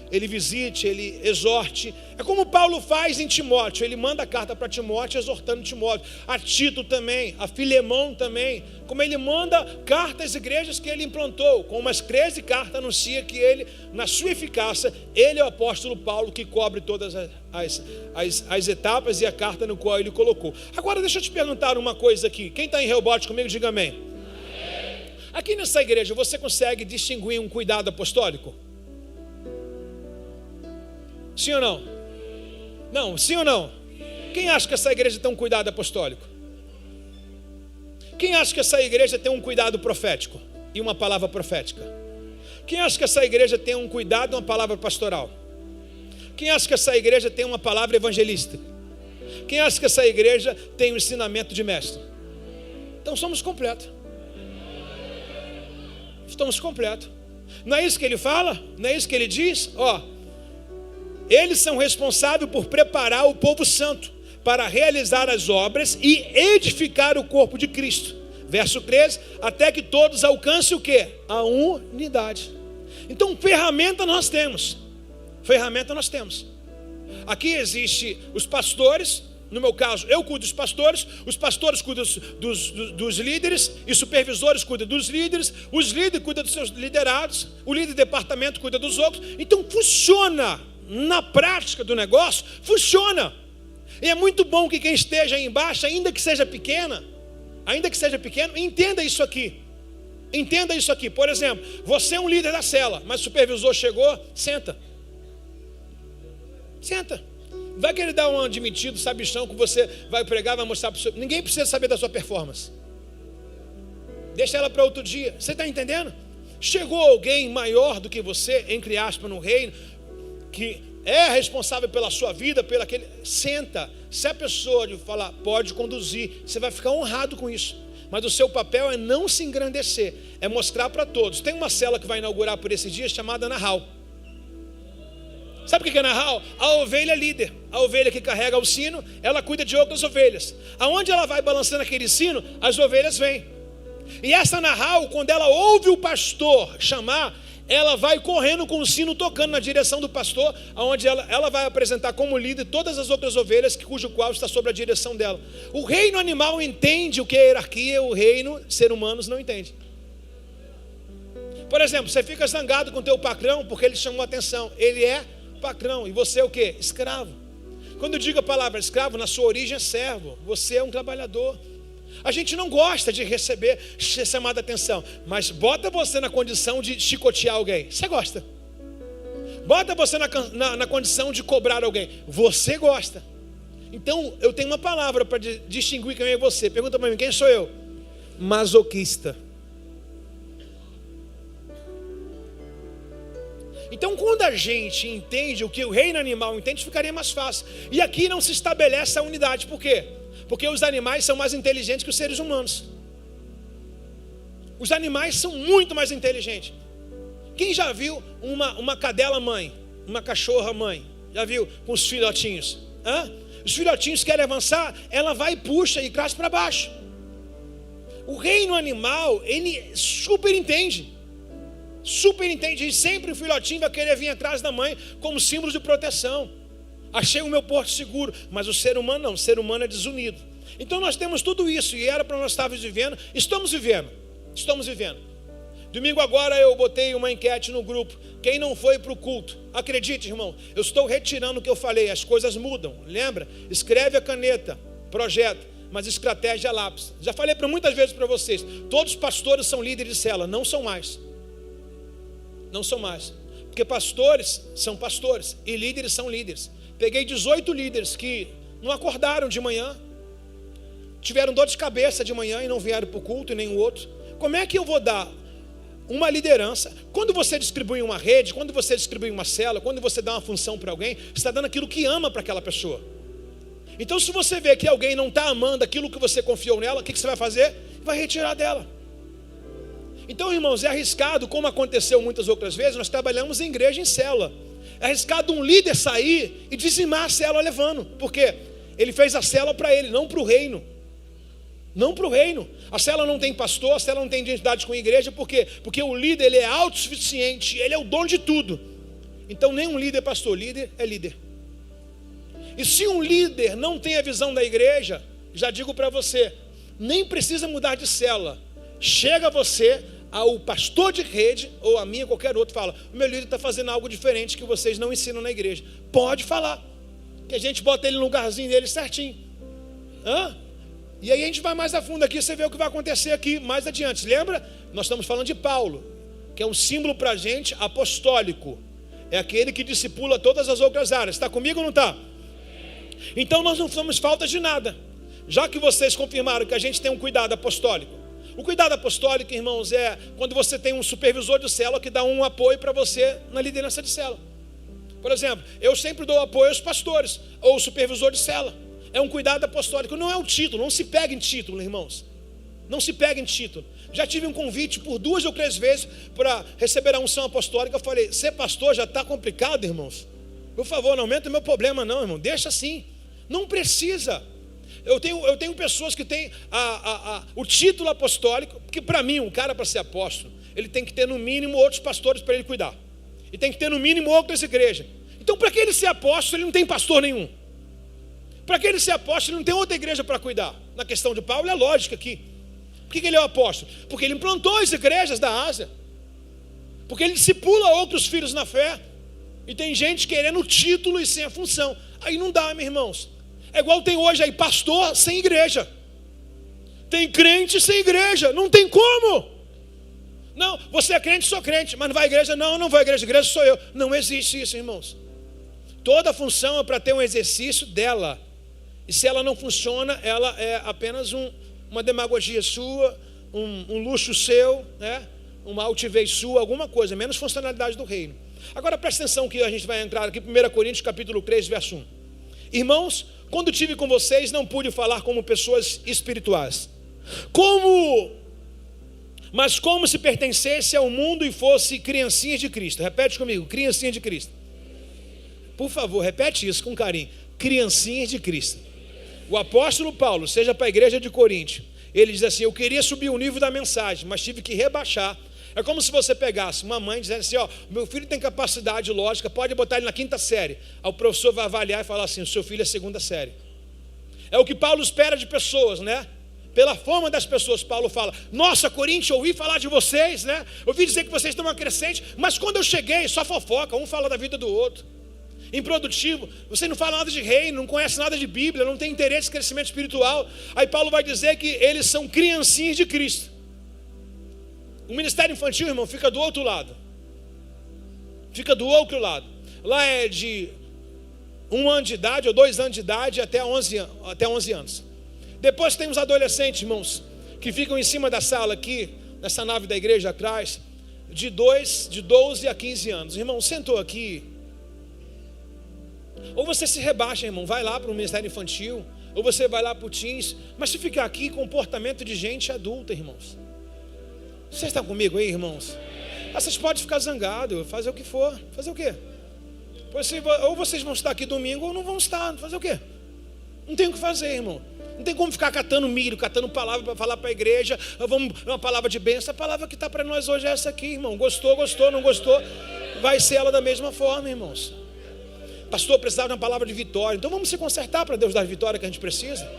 Ele visite, ele exorte. É como Paulo faz em Timóteo. Ele manda a carta para Timóteo, exortando Timóteo. A Tito também, a Filemão também. Como ele manda cartas às igrejas que ele implantou. Com umas 13 cartas anuncia que ele, na sua eficácia, ele é o apóstolo Paulo que cobre todas as etapas e a carta no qual ele colocou. Agora deixa eu te perguntar uma coisa aqui. Quem está em rebote comigo, diga amém. Aqui nessa igreja você consegue distinguir um cuidado apostólico? Sim ou não? Não, sim ou não? Quem acha que essa igreja tem um cuidado apostólico? Quem acha que essa igreja tem um cuidado profético e uma palavra profética? Quem acha que essa igreja tem um cuidado e uma palavra pastoral? Quem acha que essa igreja tem uma palavra evangelista? Quem acha que essa igreja tem um ensinamento de mestre? Então somos completos. Estamos completos. Não é isso que ele fala? Não é isso que ele diz? Eles são responsáveis por preparar o povo santo para realizar as obras e edificar o corpo de Cristo. Verso 13, até que todos alcancem o quê? A unidade. Então, ferramenta nós temos. Aqui existe os pastores. No meu caso, eu cuido dos pastores, os pastores cuidam dos líderes, e supervisores cuidam dos líderes, os líderes cuidam dos seus liderados, o líder de departamento cuida dos outros. Então funciona, na prática do negócio, funciona. E é muito bom que quem esteja aí embaixo, ainda que seja pequeno, entenda isso aqui. Por exemplo, você é um líder da cela, mas o supervisor chegou, senta. Vai querer dar um admitido, sabichão, que você vai pregar, vai mostrar para o seu... Ninguém precisa saber da sua performance. Deixa ela para outro dia. Você está entendendo? Chegou alguém maior do que você, entre aspas, no reino, que é responsável pela sua vida, pelo aquele... Senta. Se a pessoa de falar, pode conduzir, você vai ficar honrado com isso. Mas o seu papel é não se engrandecer, é mostrar para todos. Tem uma cela que vai inaugurar por esses dias chamada Nahal. Sabe o que é Nahal? A ovelha líder. A ovelha que carrega o sino, ela cuida de outras ovelhas. Aonde ela vai balançando aquele sino, as ovelhas vêm. E essa Nahal, quando ela ouve o pastor chamar, ela vai correndo com o sino tocando na direção do pastor, aonde ela vai apresentar como líder todas as outras ovelhas cujo qual está sob a direção dela. O reino animal entende o que é hierarquia, o reino ser humanos não entende. Por exemplo, você fica zangado com o teu patrão porque ele chamou a atenção. Ele é patrão, e você é o quê? Escravo. Quando eu digo a palavra escravo, na sua origem é servo. Você é um trabalhador. A gente não gosta de receber chamada atenção, mas bota você na condição de chicotear alguém. Você gosta. Bota você na condição de cobrar alguém. Você gosta. Então, eu tenho uma palavra para distinguir quem é você. Pergunta para mim, quem sou eu? Masoquista. Então, quando a gente entende o que o reino animal entende, ficaria mais fácil. E aqui não se estabelece a unidade. Por quê? Porque os animais são mais inteligentes que os seres humanos. Os animais são muito mais inteligentes. Quem já viu uma cadela mãe, uma cachorra mãe? Já viu com os filhotinhos? Os filhotinhos querem avançar, ela vai e puxa e traz para baixo. O reino animal, ele super entende. E sempre o filhotinho vai querer vir atrás da mãe como símbolo de proteção. Achei o meu porto seguro. Mas o ser humano não, o ser humano é desunido. Então nós temos tudo isso, e era para nós estarmos vivendo. Estamos vivendo. Domingo agora eu botei uma enquete no grupo. Quem não foi para o culto, acredite, irmão, eu estou retirando o que eu falei. As coisas mudam, lembra? Escreve a caneta, projeto, mas estratégia lápis. Já falei muitas vezes para vocês. Todos os pastores são líderes de célula, não são mais. Porque pastores são pastores e líderes são líderes. Peguei 18 líderes que não acordaram de manhã, tiveram dor de cabeça de manhã e não vieram para o culto e nem o outro. Como é que eu vou dar uma liderança? Quando você distribui uma rede, quando você distribui uma célula, quando você dá uma função para alguém, você está dando aquilo que ama para aquela pessoa. Então, se você vê que alguém não está amando aquilo que você confiou nela, o que você vai fazer? Vai retirar dela. Então, irmãos, é arriscado, como aconteceu muitas outras vezes. Nós trabalhamos em igreja, em célula. É arriscado um líder sair e dizimar a célula levando. Por quê? Ele fez a célula para ele, não para o reino. Não para o reino. A célula não tem pastor, a célula não tem identidade com a igreja. Por quê? Porque o líder, ele é autossuficiente, ele é o dono de tudo. Então, nem um líder é pastor, líder é líder. E se um líder não tem a visão da igreja, já digo para você, nem precisa mudar de célula. Chega você ao pastor de rede, ou a mim, ou qualquer outro, fala: o meu líder está fazendo algo diferente que vocês não ensinam na igreja. Pode falar, que a gente bota ele no lugarzinho dele certinho. E aí a gente vai mais a fundo aqui, você vê o que vai acontecer aqui mais adiante. Lembra? Nós estamos falando de Paulo, que é um símbolo para a gente apostólico. É aquele que discipula todas as outras áreas. Está comigo ou não está? Então nós não somos falta de nada. Já que vocês confirmaram que a gente tem um cuidado apostólico. O cuidado apostólico, irmãos, é quando você tem um supervisor de célula que dá um apoio para você na liderança de célula. Por exemplo, eu sempre dou apoio aos pastores, ou supervisor de célula. É um cuidado apostólico, não é um título, não se pega em título, irmãos. Não se pega em título. Já tive um convite por 2 ou 3 vezes para receber a unção apostólica. Eu falei: ser pastor já está complicado, irmãos. Por favor, não aumenta o meu problema não, irmão. Deixa assim. Não precisa. Eu tenho pessoas que têm o título apostólico, porque para mim, um cara para ser apóstolo, ele tem que ter no mínimo outros pastores para ele cuidar. E tem que ter no mínimo outras igrejas. Então, para que ele ser apóstolo, ele não tem pastor nenhum. Para que ele ser apóstolo, ele não tem outra igreja para cuidar. Na questão de Paulo, é lógica aqui. Por que ele é o apóstolo? Porque ele implantou as igrejas da Ásia. Porque ele discipula outros filhos na fé. E tem gente querendo o título e sem a função. Aí não dá, meus irmãos. É igual tem hoje aí pastor sem igreja. Tem crente sem igreja. Não tem como. Não, você é crente, sou crente. Mas não vai à igreja? Não, não vou à igreja. A igreja sou eu. Não existe isso, irmãos. Toda função é para ter um exercício dela. E se ela não funciona, ela é apenas uma demagogia sua, um luxo seu, né? Uma altivez sua, alguma coisa, menos funcionalidade do reino. Agora presta atenção que a gente vai entrar aqui, 1 Coríntios capítulo 3, verso 1. Irmãos, quando tive com vocês, não pude falar como pessoas espirituais, mas como se pertencesse ao mundo e fosse criancinhas de Cristo. Repete comigo: criancinhas de Cristo. Por favor, repete isso com carinho: criancinhas de Cristo. O apóstolo Paulo, seja para a igreja de Corinto, ele diz assim: eu queria subir o nível da mensagem, mas tive que rebaixar. É como se você pegasse uma mãe dizendo assim: ó, meu filho tem capacidade lógica, pode botar ele na 5ª série. Aí o professor vai avaliar e falar assim: o seu filho é 2ª série. É o que Paulo espera de pessoas, né? Pela forma das pessoas, Paulo fala: nossa, Coríntios, eu ouvi falar de vocês, né? Eu ouvi dizer que vocês estão uma crescente, mas quando eu cheguei, só fofoca, um fala da vida do outro. Improdutivo, você não fala nada de reino, não conhece nada de Bíblia, não tem interesse em crescimento espiritual. Aí Paulo vai dizer que eles são criancinhas de Cristo. O ministério infantil, irmão, fica do outro lado. Fica do outro lado. Lá é de 1 ano de idade ou 2 anos de idade até 11 anos. Depois tem os adolescentes, irmãos, que ficam em cima da sala aqui, nessa nave da igreja atrás, de 12 a 15 anos. Irmão, sentou aqui. Ou você se rebaixa, irmão, vai lá para o ministério infantil, ou você vai lá para o teens. Mas se ficar aqui, comportamento de gente adulta, irmãos. Vocês estão comigo aí, irmãos? Vocês podem ficar zangados, fazer o que for. Fazer o quê? Ou vocês vão estar aqui domingo, ou não vão estar. Fazer o quê? Não tem o que fazer, irmão. Não tem como ficar catando milho, catando palavra para falar para a igreja. Uma palavra de bênção. A palavra que está para nós hoje é essa aqui, irmão. Gostou, não gostou. Vai ser ela da mesma forma, irmãos. Pastor, precisava de uma palavra de vitória. Então vamos se consertar para Deus dar a vitória que a gente precisa.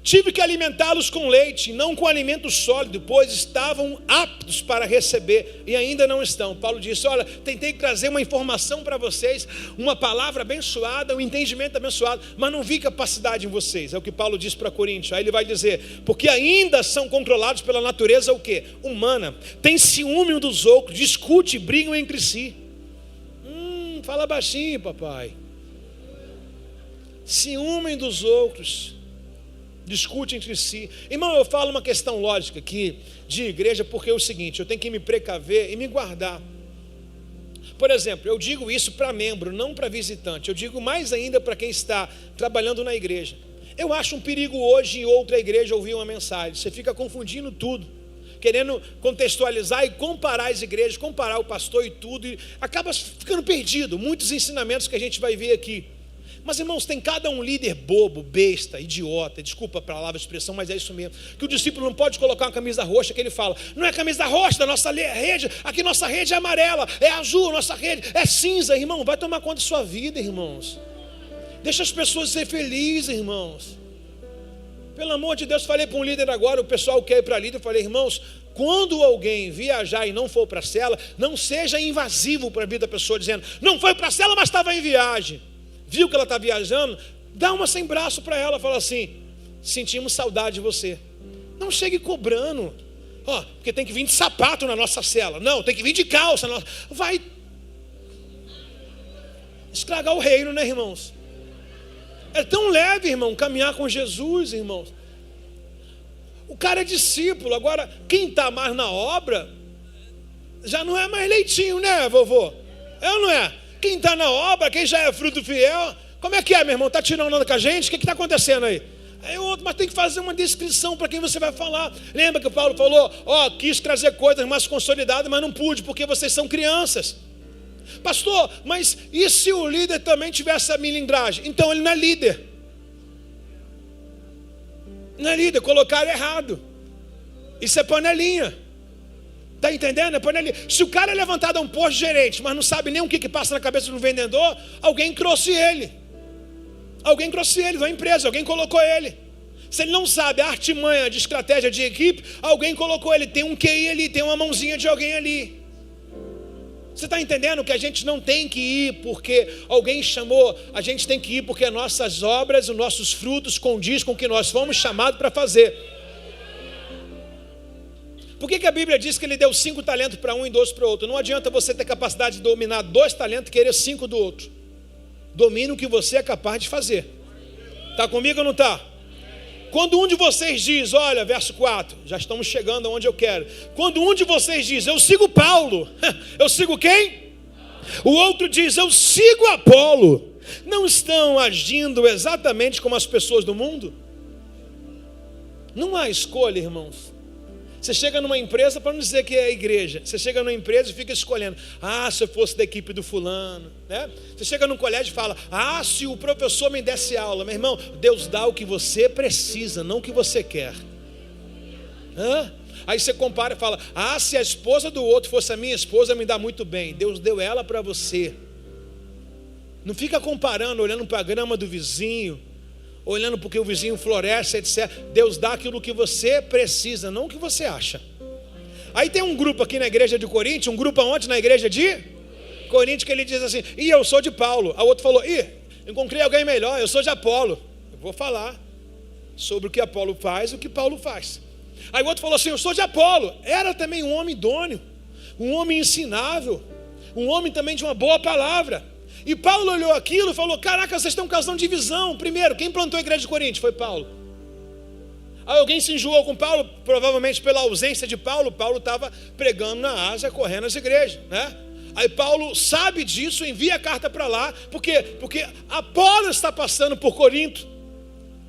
Tive que alimentá-los com leite, não com alimento sólido, pois estavam aptos para receber e ainda não estão. Paulo disse: olha, tentei trazer uma informação para vocês, uma palavra abençoada, um entendimento abençoado, mas não vi capacidade em vocês. É o que Paulo diz para Coríntios. Aí ele vai dizer: porque ainda são controlados pela natureza o quê? Humana. Tem ciúme um dos outros, discute, brigam entre si. Fala baixinho, papai. Ciúme dos outros. discute entre si. Irmão, eu falo uma questão lógica aqui de igreja, porque é o seguinte, eu tenho que me precaver e me guardar. Por exemplo, eu digo isso para membro, não para visitante. Eu digo mais ainda para quem está trabalhando na igreja. Eu acho um perigo hoje em outra igreja ouvir uma mensagem. Você fica confundindo tudo, querendo contextualizar e comparar as igrejas, comparar o pastor e tudo, e acaba ficando perdido. Muitos ensinamentos que a gente vai ver aqui. Mas, irmãos, tem cada um líder bobo, besta, idiota, desculpa a palavra, a expressão, mas é isso mesmo, que o discípulo não pode colocar uma camisa roxa, que ele fala, não é camisa roxa da nossa rede, aqui nossa rede é amarela, é azul, nossa rede é cinza. Irmão, vai tomar conta da sua vida, irmãos. Deixa as pessoas ser felizes, irmãos. Pelo amor de Deus, falei para um líder agora, o pessoal quer ir para líder, eu falei, irmãos, quando alguém viajar e não for para a cela, não seja invasivo para a vida da pessoa, dizendo, não foi para a cela, mas estava em viagem. Viu que ela está viajando, dá uma sem braço para ela, fala assim, sentimos saudade de você. Não chegue cobrando, porque tem que vir de sapato na nossa cela. Não, tem que vir de calça. Vai estragar o reino, né, irmãos? É tão leve, irmão, caminhar com Jesus, irmãos. O cara é discípulo, agora quem está mais na obra, já não é mais leitinho, né, vovô? É ou não é? Quem está na obra, quem já é fruto fiel, como é que é, meu irmão? Está tirando onda com a gente? O que está acontecendo aí? Aí outro, mas tem que fazer uma descrição para quem você vai falar. Lembra que o Paulo falou, quis trazer coisas mais consolidadas, mas não pude, porque vocês são crianças. Pastor, mas e se o líder também tiver essa milindragem? Então ele não é líder. Não é líder, colocaram errado. Isso é panelinha. Está entendendo? É panelinha. Se o cara é levantado a um posto de gerente, mas não sabe nem o que passa na cabeça do vendedor, alguém trouxe ele. Alguém trouxe ele da empresa, alguém colocou ele. Se ele não sabe a artimanha de estratégia de equipe, alguém colocou ele. Tem um QI ali, tem uma mãozinha de alguém ali. Você está entendendo que a gente não tem que ir porque alguém chamou, a gente tem que ir porque nossas obras, os nossos frutos condiz com o que nós fomos chamados para fazer. Por que a Bíblia diz que ele deu 5 talentos para um e 2 para o outro? Não adianta você ter capacidade de dominar 2 talentos e querer 5 do outro. Domine o que você é capaz de fazer. Está comigo ou não está? Quando um de vocês diz, olha, verso 4, já estamos chegando aonde eu quero. Quando um de vocês diz, eu sigo Paulo, eu sigo quem? O outro diz, eu sigo Apolo. Não estão agindo exatamente como as pessoas do mundo? Não há escolha, irmãos. Você chega numa empresa, para não dizer que é a igreja, você chega numa empresa e fica escolhendo, se eu fosse da equipe do fulano, né? Você chega num colégio e fala, se o professor me desse aula, meu irmão, Deus dá o que você precisa, não o que você quer. Aí você compara e fala, se a esposa do outro fosse a minha esposa, me dá muito bem, Deus deu ela para você. Não fica comparando, olhando para a grama do vizinho, olhando porque o vizinho floresce, etc. Deus dá aquilo que você precisa, não o que você acha. Aí tem um grupo aqui na igreja de Corinto, um grupo ontem na igreja de Corinto, que ele diz assim, eu sou de Paulo. A outro falou, encontrei alguém melhor, eu sou de Apolo. Eu vou falar sobre o que Apolo faz e o que Paulo faz. Aí o outro falou assim, eu sou de Apolo. Era também um homem idôneo, um homem ensinável, um homem também de uma boa palavra. E Paulo olhou aquilo e falou, caraca, vocês estão causando divisão. Primeiro, quem plantou a igreja de Corinto? Foi Paulo. Aí alguém se enjoou com Paulo, provavelmente pela ausência de Paulo. Paulo estava pregando na Ásia, correndo as igrejas, né? Aí Paulo sabe disso, envia a carta para lá. Por quê? Porque Apolo está passando por Corinto.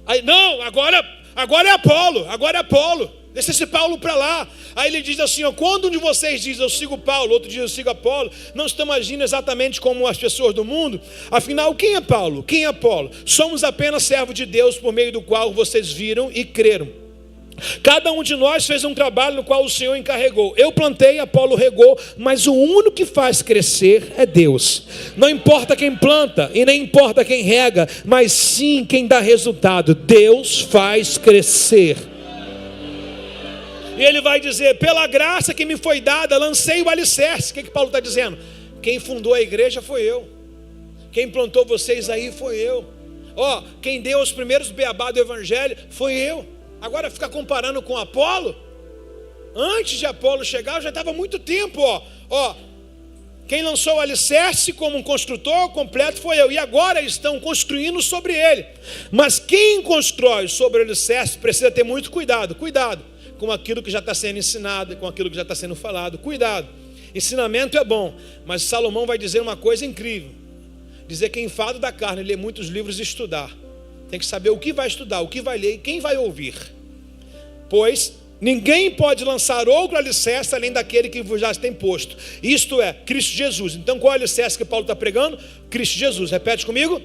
Aí, não, agora é Apolo. Deixa esse Paulo para lá. Aí ele diz assim, quando um de vocês diz eu sigo Paulo, outro diz eu sigo Apolo, não estamos agindo exatamente como as pessoas do mundo. Afinal, quem é Paulo? Quem é Apolo? Somos apenas servos de Deus por meio do qual vocês viram e creram. Cada um de nós fez um trabalho no qual o Senhor encarregou. Eu plantei, Apolo regou, mas o único que faz crescer é Deus. Não importa quem planta e nem importa quem rega, mas sim quem dá resultado. Deus faz crescer. E ele vai dizer, pela graça que me foi dada, lancei o alicerce. O que Paulo está dizendo? Quem fundou a igreja foi eu. Quem plantou vocês aí foi eu. Quem deu os primeiros beabá do evangelho foi eu. Agora ficar comparando com Apolo. Antes de Apolo chegar, já estava há muito tempo. Quem lançou o alicerce como um construtor completo foi eu. E agora estão construindo sobre ele. Mas quem constrói sobre o alicerce precisa ter muito cuidado. Cuidado com aquilo que já está sendo ensinado, com aquilo que já está sendo falado. Cuidado. Ensinamento é bom. Mas Salomão vai dizer uma coisa incrível. Dizer que enfado da carne, ler muitos livros e estudar. Tem que saber o que vai estudar, o que vai ler e quem vai ouvir. Pois ninguém pode lançar outro alicerce além daquele que já tem posto. Isto é, Cristo Jesus. Então qual é o alicerce que Paulo está pregando? Cristo Jesus. Repete comigo.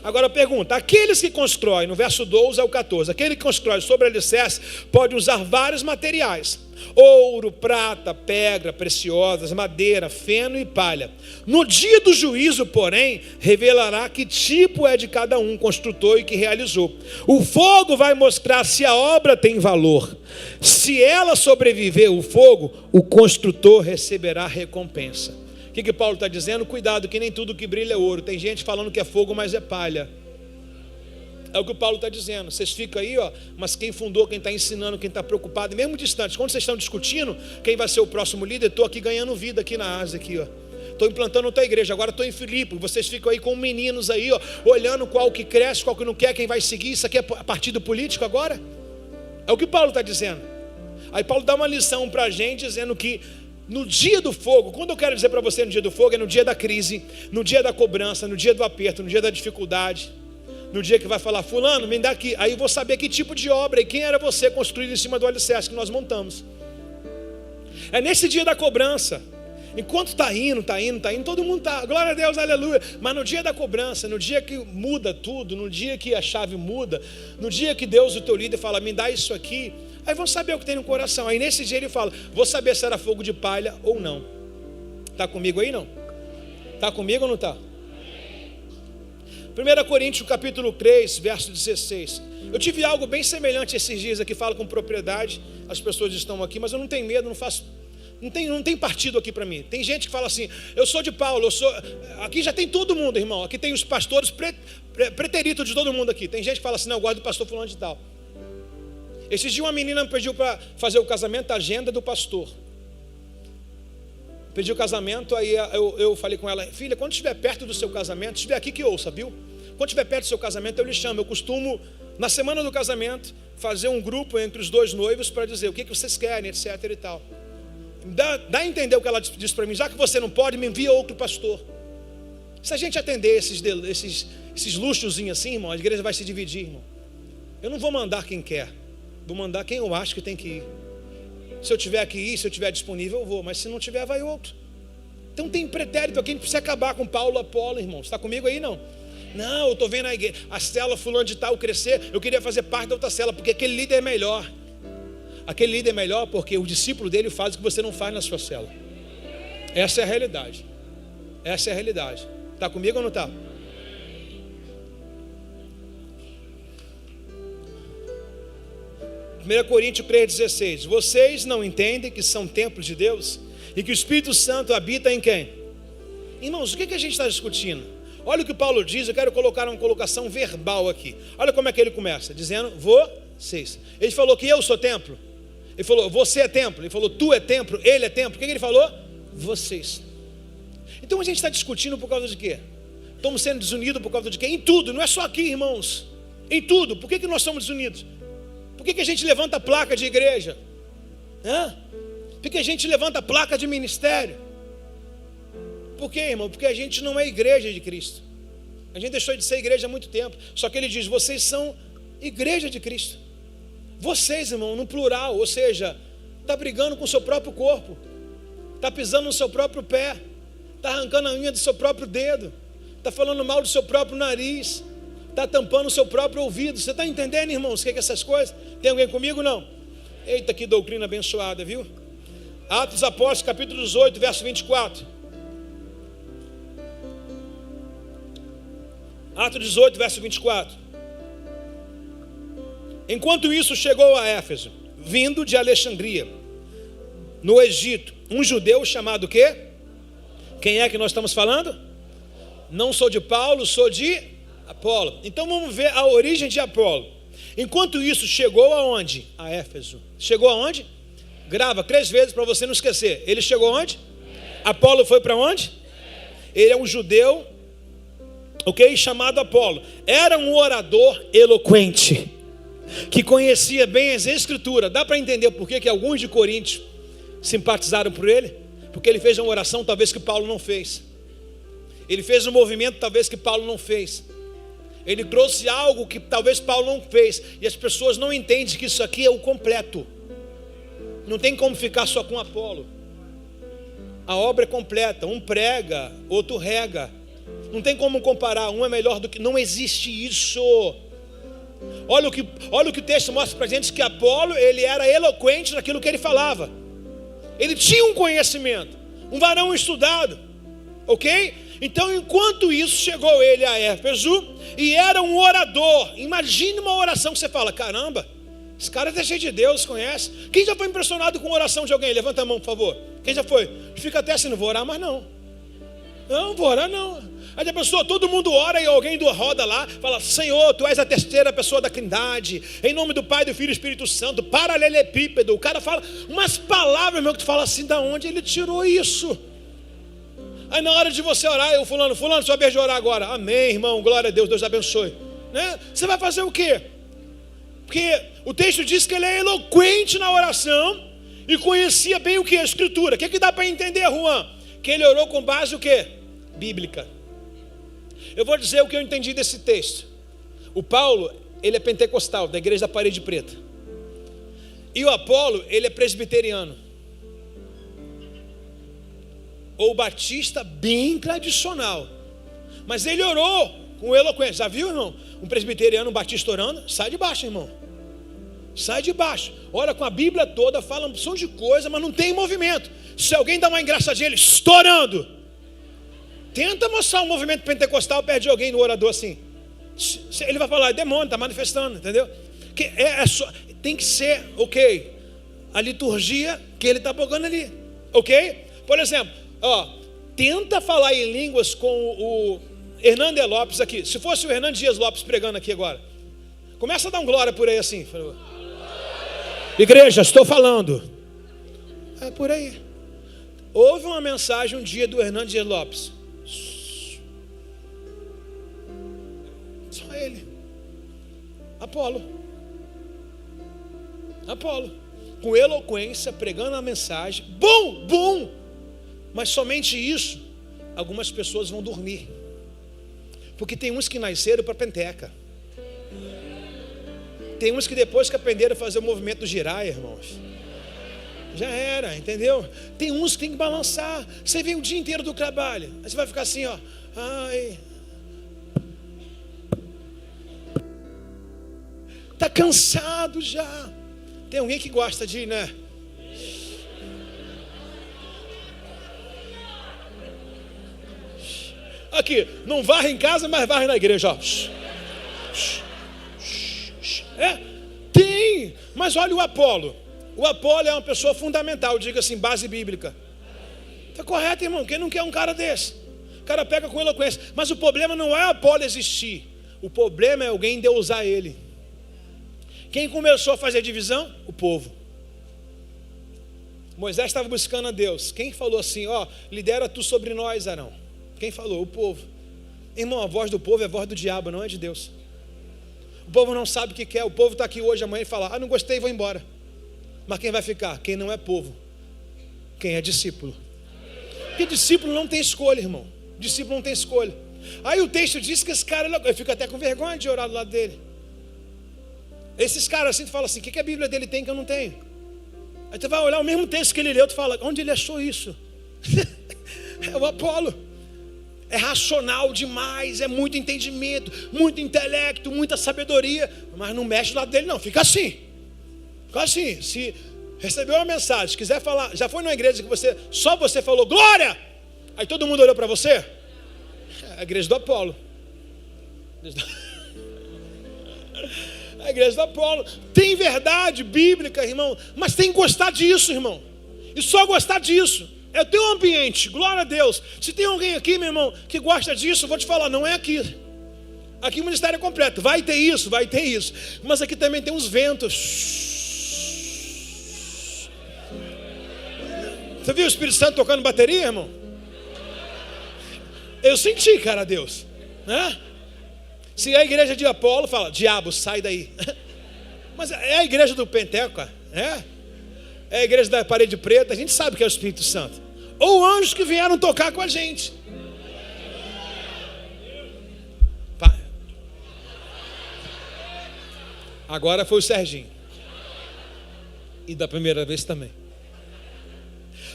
Agora pergunta, aqueles que constroem, no verso 12 ao 14, aquele que constrói sobre o alicerce pode usar vários materiais. Ouro, prata, pedra preciosas, madeira, feno e palha. No dia do juízo, porém, revelará que tipo é de cada um, construtor e que realizou. O fogo vai mostrar se a obra tem valor. Se ela sobreviver o fogo, o construtor receberá recompensa. O que Paulo está dizendo? Cuidado, que nem tudo que brilha é ouro. Tem gente falando que é fogo, mas é palha. É o que o Paulo está dizendo. Vocês ficam aí, mas quem fundou, quem está ensinando, quem está preocupado, mesmo distante, quando vocês estão discutindo quem vai ser o próximo líder, estou aqui ganhando vida aqui na Ásia, estou implantando outra igreja, agora estou em Filipe, vocês ficam aí com meninos aí, olhando qual que cresce, qual que não quer, quem vai seguir. Isso aqui é partido político agora? É o que Paulo está dizendo. Aí Paulo dá uma lição para a gente, dizendo que no dia do fogo, quando eu quero dizer para você no dia do fogo, é no dia da crise, no dia da cobrança, no dia do aperto, no dia da dificuldade, no dia que vai falar, fulano, me dá aqui, aí eu vou saber que tipo de obra e quem era você construído em cima do alicerce que nós montamos. É nesse dia da cobrança, enquanto está indo, todo mundo está, glória a Deus, aleluia, mas no dia da cobrança, no dia que muda tudo, no dia que a chave muda, no dia que Deus, o teu líder, fala, me dá isso aqui, aí vão saber o que tem no coração. Aí nesse dia ele fala, vou saber se era fogo de palha ou não. Está comigo aí não? Está comigo ou não está? 1 Coríntios capítulo 3, verso 16. Eu tive algo bem semelhante esses dias aqui, falo com propriedade, as pessoas estão aqui, mas eu não tenho medo, não tem partido aqui para mim. Tem gente que fala assim, eu sou de Paulo, aqui já tem todo mundo, irmão, aqui tem os pastores preteritos de todo mundo aqui. Tem gente que fala assim, não, eu gosto do pastor fulano de tal. Esses dias uma menina me pediu para fazer o casamento, a agenda do pastor. Pedi o casamento, aí eu falei com ela, filha, quando estiver perto do seu casamento, estiver aqui que ouça, viu? Quando estiver perto do seu casamento, eu lhe chamo. Eu costumo, na semana do casamento, fazer um grupo entre os dois noivos para dizer o que vocês querem, etc e tal. Dá a entender o que ela disse para mim, já que você não pode, me envia outro pastor. Se a gente atender esses luxozinhos assim, irmão, a igreja vai se dividir, irmão. Eu não vou mandar quem quer, vou mandar quem eu acho que tem que ir. Se eu tiver que ir, se eu estiver disponível, eu vou. Mas se não tiver, vai outro. Então tem pretérito aqui, a gente precisa acabar com Paulo Apolo, irmão. Você está comigo aí, não? Não, eu estou vendo a igreja, a célula fulano de tal crescer, eu queria fazer parte da outra célula, porque aquele líder é melhor. Aquele líder é melhor porque o discípulo dele faz o que você não faz na sua célula. Essa é a realidade. Essa é a realidade. Está comigo ou não está? 1 Coríntios 3,16. Vocês não entendem que são templos de Deus? E que o Espírito Santo habita em quem? Irmãos, o que a gente está discutindo? Olha o que Paulo diz, eu quero colocar uma colocação verbal aqui. Olha como é que ele começa, dizendo, vocês. Ele falou que eu sou templo. Ele falou, você é templo. Ele falou, tu é templo, ele é templo. O que ele falou? Vocês. Então a gente está discutindo por causa de quê? Estamos sendo desunidos por causa de quê? Em tudo, não é só aqui, irmãos. Em tudo. Por que nós somos desunidos? Por que a gente levanta a placa de igreja? Por que a gente levanta a placa de ministério? Por quê, irmão? Porque a gente não é igreja de Cristo. A gente deixou de ser igreja há muito tempo. Só que ele diz, vocês são igreja de Cristo. Vocês, irmão, no plural, ou seja, está brigando com o seu próprio corpo, está pisando no seu próprio pé, está arrancando a unha do seu próprio dedo, está falando mal do seu próprio nariz, está tampando o seu próprio ouvido. Você está entendendo, irmãos, o que é essas coisas? Tem alguém comigo? Não? Eita, que doutrina abençoada, viu? Atos dos Apóstolos, capítulo 18, verso 24. Atos 18, verso 24. Enquanto isso, chegou a Éfeso, vindo de Alexandria, no Egito, um judeu chamado quê? Quem é que nós estamos falando? Não sou de Paulo, sou de Apolo. Então vamos ver a origem de Apolo. Enquanto isso, chegou aonde? A Éfeso. Chegou aonde? Grava 3 vezes para você não esquecer. Ele chegou aonde? Apolo foi para onde? Ele é um judeu, ok? Chamado Apolo. Era um orador eloquente, que conhecia bem as Escrituras. Dá para entender por que alguns de Coríntios simpatizaram por ele? Porque ele fez uma oração talvez que Paulo não fez. Ele fez um movimento talvez que Paulo não fez. Ele trouxe algo que talvez Paulo não fez. E as pessoas não entendem que isso aqui é o completo. Não tem como ficar só com Apolo. A obra é completa. Um prega, outro rega. Não tem como comparar. Um é melhor do que... Não existe isso. Olha o que o texto mostra para a gente, que Apolo, ele era eloquente naquilo que ele falava. Ele tinha um conhecimento. Um varão estudado. Ok? Então, enquanto isso, chegou ele a Éfeso e era um orador. Imagine uma oração que você fala, caramba, esse cara é cheio de Deus, conhece? Quem já foi impressionado com a oração de alguém? Levanta a mão, por favor. Quem já foi? Fica até assim, não vou orar mais não. Não vou orar não. Aí a pessoa, todo mundo ora e alguém roda lá, fala, Senhor, Tu és a terceira pessoa da Trindade, em nome do Pai, do Filho e do Espírito Santo, paralelepípedo. O cara fala umas palavras, meu, que tu fala assim, da onde ele tirou isso? Aí na hora de você orar, eu fulano, sua vez de orar agora. Amém, irmão, glória a Deus, Deus abençoe. Né? Você vai fazer o quê? Porque o texto diz que ele é eloquente na oração e conhecia bem o que? A Escritura. O que dá para entender, Juan? Que ele orou com base o quê? Bíblica. Eu vou dizer o que eu entendi desse texto. O Paulo, ele é pentecostal, da igreja da Parede Preta. E o Apolo, ele é presbiteriano. Ou batista bem tradicional. Mas ele orou com eloquência. Já viu, irmão? Um presbiteriano, um batista orando? Sai de baixo, irmão. Sai de baixo. Ora com a Bíblia toda, fala uma opção de coisa, mas não tem movimento. Se alguém dá uma engraçadinha, ele estourando. Tenta mostrar um movimento pentecostal perto de alguém no orador assim. Ele vai falar, é demônio, está manifestando, entendeu? Que tem que ser, ok, a liturgia que ele está botando ali, ok? Por exemplo, tenta falar em línguas com o Hernandes Lopes aqui. Se fosse o Hernandes Dias Lopes pregando aqui agora, começa a dar um glória por aí assim. Igreja, estou falando. É por aí. Houve uma mensagem um dia do Hernandes Dias Lopes. Só ele. Apolo. Com eloquência, pregando a mensagem. Bum! Mas somente isso, algumas pessoas vão dormir. Porque tem uns que nasceram para penteca. Tem uns que depois que aprenderam a fazer o movimento do girar, irmãos, já era, entendeu? Tem uns que tem que balançar. Você vem o dia inteiro do trabalho, aí você vai ficar assim, ó. Ai, tá cansado já. Tem alguém que gosta de, né? Aqui, não varre em casa, mas varre na igreja, ó. Tem, mas olha o Apolo. O Apolo é uma pessoa fundamental, diga assim, base bíblica. Está correto, irmão? Quem não quer um cara desse? O cara pega com eloquência. Mas o problema não é Apolo existir. O problema é alguém endeusar ele. Quem começou a fazer divisão? O povo. Moisés estava buscando a Deus. Quem falou assim, lidera tu sobre nós, Arão? Quem falou? O povo. Irmão, a voz do povo é a voz do diabo, não é de Deus. O povo não sabe o que quer. O povo está aqui hoje, amanhã e fala, não gostei, vou embora. Mas quem vai ficar? Quem não é povo. Quem é discípulo. Porque discípulo não tem escolha, irmão. Discípulo não tem escolha. Aí o texto diz que esse cara, eu fico até com vergonha de orar do lado dele. Esses caras assim, tu fala assim, o que a Bíblia dele tem que eu não tenho? Aí tu vai olhar o mesmo texto que ele leu, tu fala, onde ele achou isso? É o Apolo. É racional demais, é muito entendimento, muito intelecto, muita sabedoria, mas não mexe do lado dele não, fica assim. Fica assim, se recebeu uma mensagem, quiser falar, já foi numa igreja que só você falou glória, aí todo mundo olhou para você? É a igreja do Apolo. A igreja do Apolo. Tem verdade bíblica, irmão, mas tem que gostar disso, irmão. E só gostar disso. É o teu ambiente, glória a Deus. Se tem alguém aqui, meu irmão, que gosta disso, eu vou te falar, não é aqui. Aqui o ministério é completo, vai ter isso. Mas aqui também tem uns ventos. Você viu o Espírito Santo tocando bateria, irmão? Eu senti, cara, Deus, né? Se é a igreja de Apolo, fala, diabo, sai daí. Mas é a igreja do Pentecoste, é a igreja da parede preta, a gente sabe que é o Espírito Santo. Ou anjos que vieram tocar com a gente. Agora foi o Serginho. E da primeira vez também.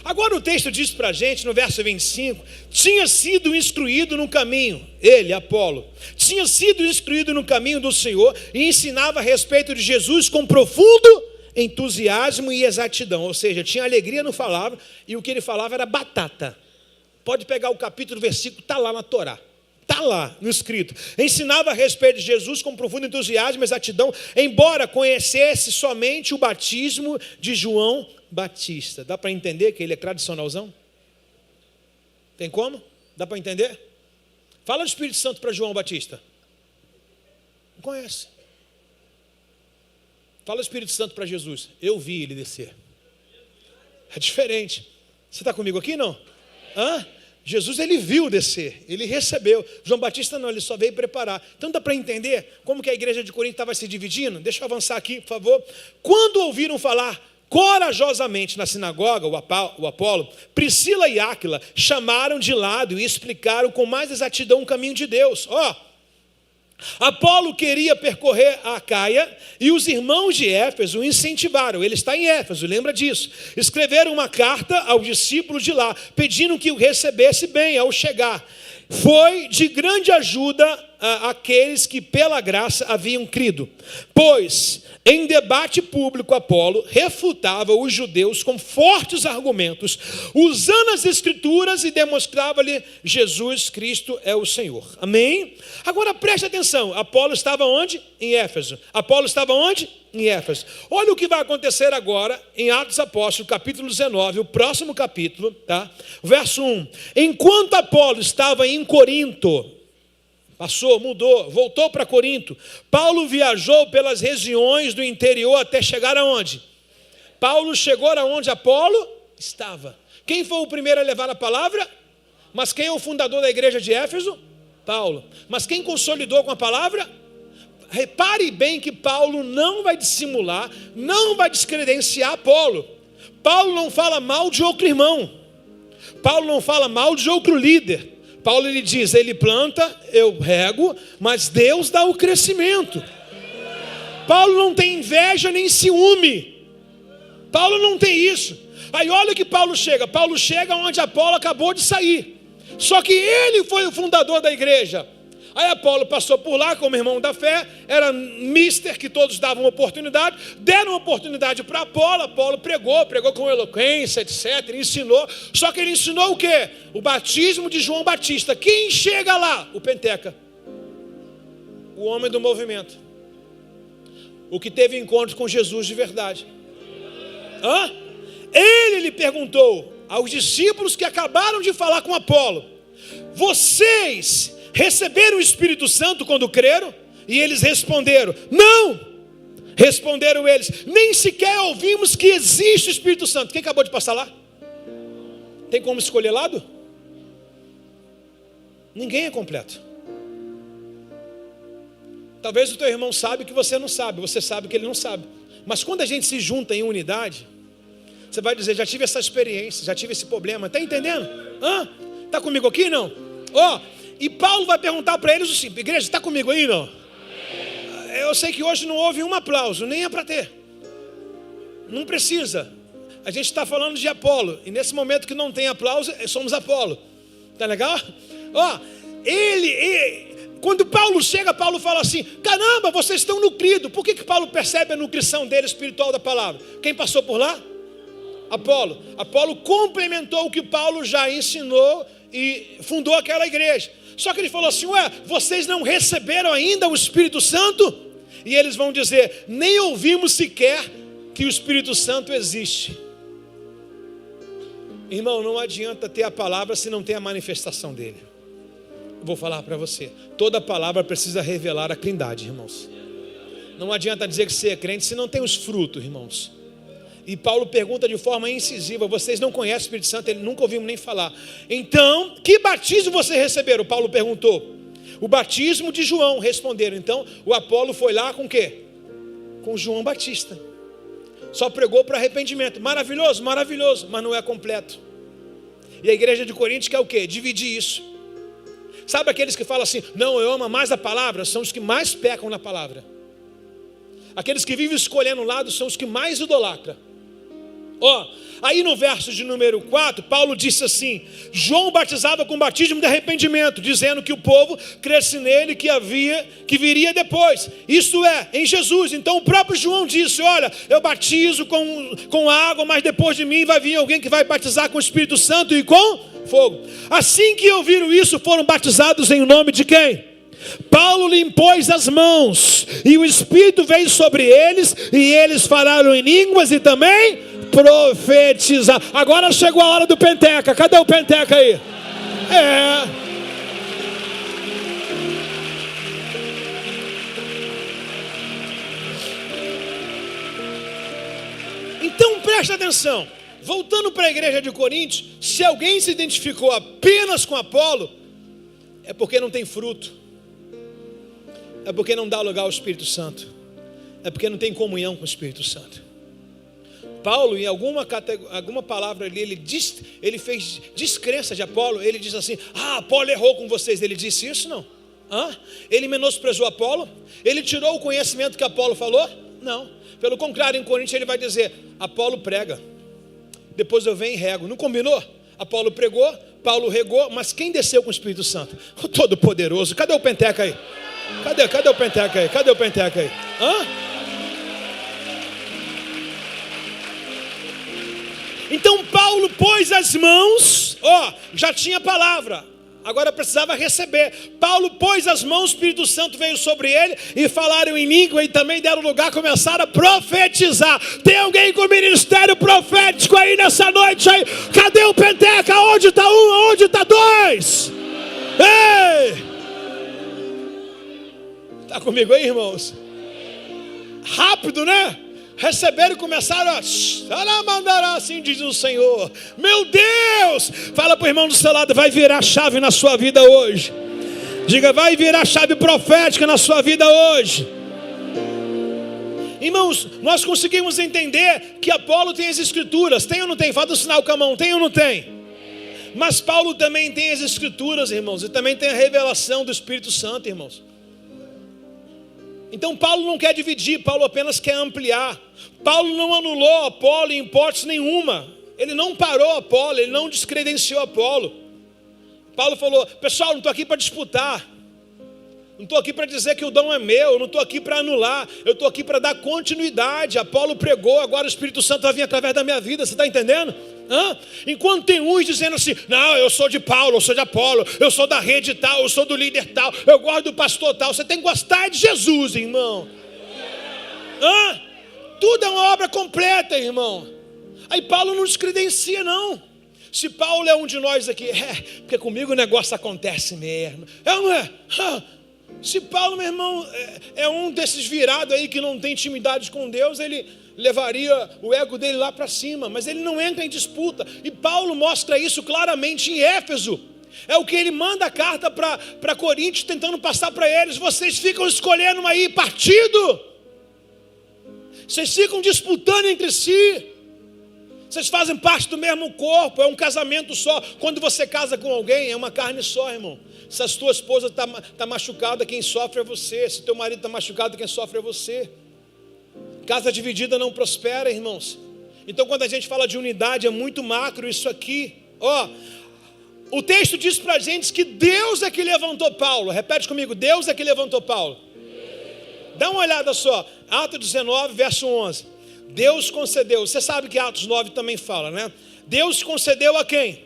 Agora o texto diz para a gente, no verso 25, tinha sido instruído no caminho, ele, Apolo, tinha sido instruído no caminho do Senhor e ensinava a respeito de Jesus com profundo entusiasmo e exatidão, ou seja, tinha alegria no falar e o que ele falava era batata. Pode pegar o capítulo, o versículo, está lá na Torá. Está lá no escrito. Ensinava a respeito de Jesus com profundo entusiasmo e exatidão, embora conhecesse somente o batismo de João Batista. Dá para entender que ele é tradicionalzão? Tem como? Dá para entender? Fala do Espírito Santo para João Batista. Não conhece. Fala do Espírito Santo para Jesus. Eu vi ele descer. É diferente. Você está comigo aqui, não? Hã? Jesus, ele viu descer, ele recebeu. João Batista não, ele só veio preparar. Então dá para entender como que a igreja de Corinto estava se dividindo? Deixa eu avançar aqui, por favor. Quando ouviram falar corajosamente na sinagoga, o Apolo, Priscila e Áquila chamaram de lado e explicaram com mais exatidão o caminho de Deus. Apolo queria percorrer a Acaia e os irmãos de Éfeso o incentivaram. Ele está em Éfeso, lembra disso. Escreveram uma carta aos discípulos de lá, pedindo que o recebesse bem ao chegar. Foi de grande ajuda àqueles que pela graça haviam crido, pois em debate público Apolo refutava os judeus com fortes argumentos, usando as escrituras, e demonstrava-lhe Jesus Cristo é o Senhor. Amém? Agora preste atenção, Apolo estava onde? Em Éfeso. Apolo estava onde? Em Éfeso. Olha o que vai acontecer agora em Atos Apóstolos, capítulo 19, o próximo capítulo, tá? Verso 1. Enquanto Apolo estava em Corinto, passou, mudou, voltou para Corinto, Paulo viajou pelas regiões do interior até chegar aonde? Paulo chegou aonde Apolo estava. Quem foi o primeiro a levar a palavra? Mas quem é o fundador da igreja de Éfeso? Paulo. Mas quem consolidou com a palavra? Repare bem que Paulo não vai dissimular, não vai descredenciar Apolo. Paulo não fala mal de outro irmão. Paulo não fala mal de outro líder. Paulo ele diz, ele planta, eu rego, mas Deus dá o crescimento. Paulo não tem inveja nem ciúme. Paulo não tem isso. Aí olha que Paulo chega onde Apolo acabou de sair. Só que ele foi o fundador da igreja. Aí Apolo passou por lá como irmão da fé, era mister que todos davam oportunidade, deram oportunidade para Apolo, Apolo pregou com eloquência, etc, ensinou, só que ele ensinou o quê? O batismo de João Batista. Quem chega lá? O Penteca, o homem do movimento, o que teve encontro com Jesus de verdade. Ele lhe perguntou aos discípulos que acabaram de falar com Apolo, vocês receberam o Espírito Santo quando creram? E eles responderam, não. Responderam eles, nem sequer ouvimos que existe o Espírito Santo. Quem acabou de passar lá? Tem como escolher lado? Ninguém é completo. Talvez o teu irmão sabe que você não sabe, você sabe que ele não sabe. Mas quando a gente se junta em unidade, você vai dizer, já tive essa experiência, já tive esse problema. Está entendendo? Está comigo aqui não? E Paulo vai perguntar para eles assim, igreja, está comigo aí não? Eu sei que hoje não houve um aplauso, nem é para ter. Não precisa. A gente está falando de Apolo. E nesse momento que não tem aplauso, somos Apolo. Tá legal? Quando Paulo chega, Paulo fala assim, caramba, vocês estão nutridos. Por que Paulo percebe a nutrição dele espiritual da palavra? Quem passou por lá? Apolo. Apolo complementou o que Paulo já ensinou e fundou aquela igreja. Só que ele falou assim, vocês não receberam ainda o Espírito Santo? E eles vão dizer, nem ouvimos sequer que o Espírito Santo existe. Irmão, não adianta ter a palavra se não tem a manifestação dele. Eu vou falar para você, toda palavra precisa revelar a trindade, irmãos. Não adianta dizer que você é crente se não tem os frutos, irmãos. E Paulo pergunta de forma incisiva: vocês não conhecem o Espírito Santo? Ele nunca ouvimos nem falar. Então, que batismo vocês receberam? Paulo perguntou. O batismo de João, responderam. Então, o Apolo foi lá com o quê? Com João Batista. Só pregou para arrependimento. Maravilhoso, maravilhoso, mas não é completo. E a igreja de Corinto quer o quê? Dividir isso. Sabe aqueles que falam assim: não, eu amo mais a palavra? São os que mais pecam na palavra. Aqueles que vivem escolhendo um lado são os que mais idolatram. Aí no verso de número 4, Paulo disse assim: João batizava com batismo de arrependimento, dizendo que o povo cresce nele, que viria depois, isto é, em Jesus. Então o próprio João disse: olha, eu batizo com água, mas depois de mim vai vir alguém que vai batizar com o Espírito Santo e com fogo. Assim que ouviram isso, foram batizados em nome de quem? Paulo lhe impôs as mãos, e o Espírito veio sobre eles, e eles falaram em línguas e também profetizar. Agora chegou a hora do Penteca. Cadê o Penteca aí? Então preste atenção. Voltando para a igreja de Corinto, se alguém se identificou apenas com Apolo, é porque não tem fruto, é porque não dá lugar ao Espírito Santo, é porque não tem comunhão com o Espírito Santo. Paulo, em alguma palavra ali, ele fez descrença de Apolo. Ele diz assim: Apolo errou com vocês. Ele disse isso? Não. Ele menosprezou Apolo? Ele tirou o conhecimento que Apolo falou? Não. Pelo contrário, em Coríntios ele vai dizer: Apolo prega, depois eu venho e rego. Não combinou? Apolo pregou, Paulo regou, mas quem desceu com o Espírito Santo? O Todo-Poderoso. Cadê o Penteca aí? Cadê o Penteca aí? Cadê o Penteca aí? Então Paulo pôs as mãos, já tinha palavra, agora precisava receber. Paulo pôs as mãos, o Espírito Santo veio sobre ele, e falaram em língua, e também deram lugar, começaram a profetizar. Tem alguém com ministério profético aí nessa noite aí? Cadê o Penteca? Onde está um? Onde está dois? Ei! Está comigo aí, irmãos? Rápido, né? Receberam e começaram a assim diz o Senhor. Meu Deus! Fala para o irmão do seu lado: vai virar chave na sua vida hoje. Diga: vai virar chave profética na sua vida hoje. Irmãos, nós conseguimos entender que Apolo tem as escrituras. Tem ou não tem? Faz o sinal com a mão. Tem ou não tem? Mas Paulo também tem as escrituras, irmãos. E também tem a revelação do Espírito Santo, irmãos. Então Paulo não quer dividir, Paulo apenas quer ampliar. Paulo não anulou Apolo em hipótese nenhuma. Ele não parou Apolo, ele não descredenciou Apolo. Paulo falou: pessoal, não estou aqui para disputar, não estou aqui para dizer que o dom é meu, não estou aqui para anular, eu estou aqui para dar continuidade. Apolo pregou, agora o Espírito Santo vai vir através da minha vida, você está entendendo? Enquanto tem uns dizendo assim: não, eu sou de Paulo, eu sou de Apolo, eu sou da rede tal, eu sou do líder tal, eu gosto do pastor tal. Você tem que gostar de Jesus, irmão. Tudo é uma obra completa, irmão. Aí Paulo não descredencia, não. Se Paulo é um de nós aqui, porque comigo o negócio acontece mesmo. É ou não é? Se Paulo, meu irmão, é um desses virados aí que não tem intimidade com Deus, ele levaria o ego dele lá para cima, mas ele não entra em disputa. E Paulo mostra isso claramente em Éfeso. É o que ele manda a carta para Coríntios, tentando passar para eles: vocês ficam escolhendo aí partido, vocês ficam disputando entre si, vocês fazem parte do mesmo corpo, é um casamento só. Quando você casa com alguém, é uma carne só, irmão. Se a tua esposa está machucada, quem sofre é você. Se teu marido está machucado, quem sofre é você. Casa dividida não prospera, irmãos. Então quando a gente fala de unidade, é muito macro isso aqui. O texto diz para a gente que Deus é que levantou Paulo. Repete comigo: Deus é que levantou Paulo. Dá uma olhada só, Atos 19, verso 11. Deus concedeu, você sabe que Atos 9 também fala, né? Deus concedeu a quem?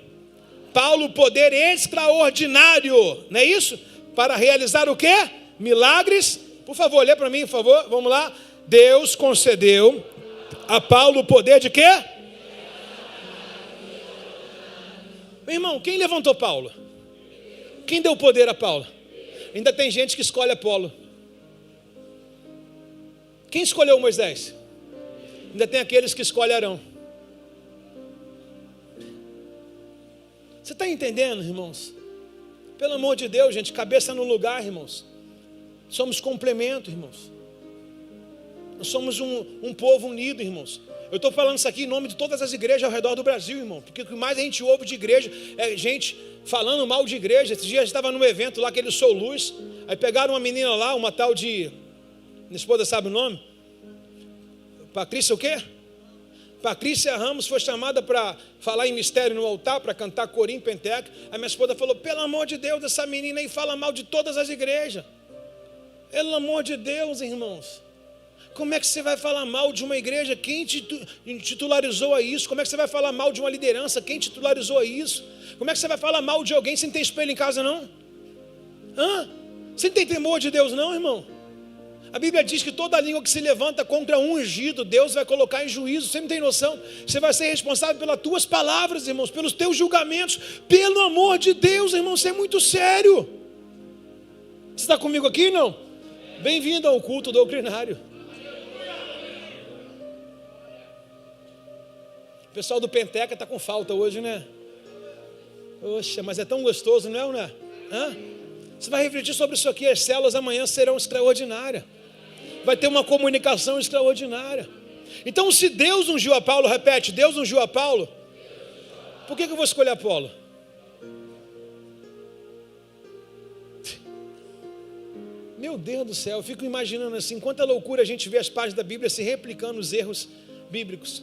Paulo poder extraordinário, não é isso? Para realizar o quê? Milagres. Por favor, lê para mim, por favor, vamos lá. Deus concedeu a Paulo o poder de quê? Meu irmão, quem levantou Paulo? Quem deu poder a Paulo? Ainda tem gente que escolhe Apolo. Quem escolheu Moisés? ainda tem aqueles que escolherão. Você está entendendo, irmãos? Pelo amor de Deus, gente, cabeça no lugar, irmãos. Somos complemento, irmãos. Nós somos um povo unido, irmãos. Eu estou falando isso aqui em nome de todas as igrejas ao redor do Brasil, irmão. Porque o que mais a gente ouve de igreja é gente falando mal de igreja. Esses dias a gente estava num evento lá, aquele Sou Luz. Aí pegaram uma menina lá, uma tal de... Minha esposa sabe o nome? Patrícia o quê? Patrícia Ramos foi chamada para falar em mistério no altar, para cantar corim, penteca. Aí minha esposa falou, pelo amor de Deus, essa menina aí fala mal de todas as igrejas. Pelo amor de Deus, irmãos. Como é que você vai falar mal de uma igreja? Quem titularizou a isso? Como é que você vai falar mal de uma liderança? Quem titularizou a isso? Como é que você vai falar mal de alguém? Você não tem espelho em casa, não? Você não tem temor de Deus, não, irmão? A Bíblia diz que toda língua que se levanta contra um ungido, Deus vai colocar em juízo. Você não tem noção? Você vai ser responsável pelas tuas palavras, irmãos, pelos teus julgamentos. Pelo amor de Deus, irmão, isso é muito sério. Você está comigo aqui, não? Bem-vindo ao culto doutrinário. O pessoal do Penteca está com falta hoje, né? Poxa, mas é tão gostoso, não é? Você vai refletir sobre isso aqui. As células amanhã serão extraordinárias. Vai ter uma comunicação extraordinária. Então, se Deus ungiu a Paulo, repete, Deus ungiu a Paulo, por que eu vou escolher Apolo? Meu Deus do céu, eu fico imaginando assim, quanta loucura a gente vê as páginas da Bíblia se replicando os erros bíblicos.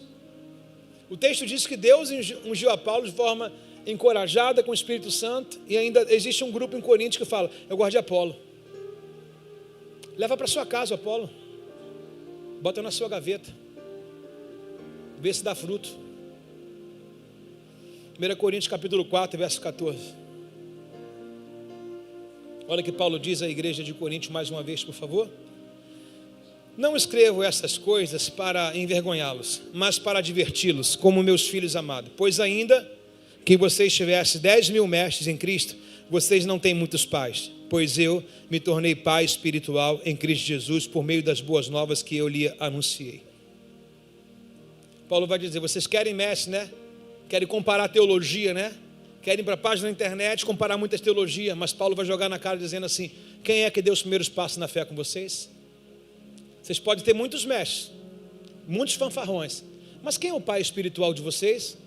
O texto diz que Deus ungiu a Paulo de forma encorajada com o Espírito Santo, e ainda existe um grupo em Coríntios que fala, eu gosto de Apolo. Leva para sua casa o Apolo, bota na sua gaveta, vê se dá fruto. 1 Coríntios capítulo 4, verso 14. Olha que Paulo diz à igreja de Coríntios mais uma vez, por favor. Não escrevo essas coisas para envergonhá-los, mas para diverti-los, como meus filhos amados. Pois ainda que vocês tivessem 10.000 mestres em Cristo, vocês não têm muitos pais. Pois eu me tornei pai espiritual em Cristo Jesus, por meio das boas novas que eu lhe anunciei. Paulo vai dizer, vocês querem mestre, né? Querem comparar teologia, né? Querem ir para a página da internet comparar muitas teologias, mas Paulo vai jogar na cara dizendo assim, quem é que deu os primeiros passos na fé com vocês? Vocês podem ter muitos mestres, muitos fanfarrões, mas quem é o pai espiritual de vocês?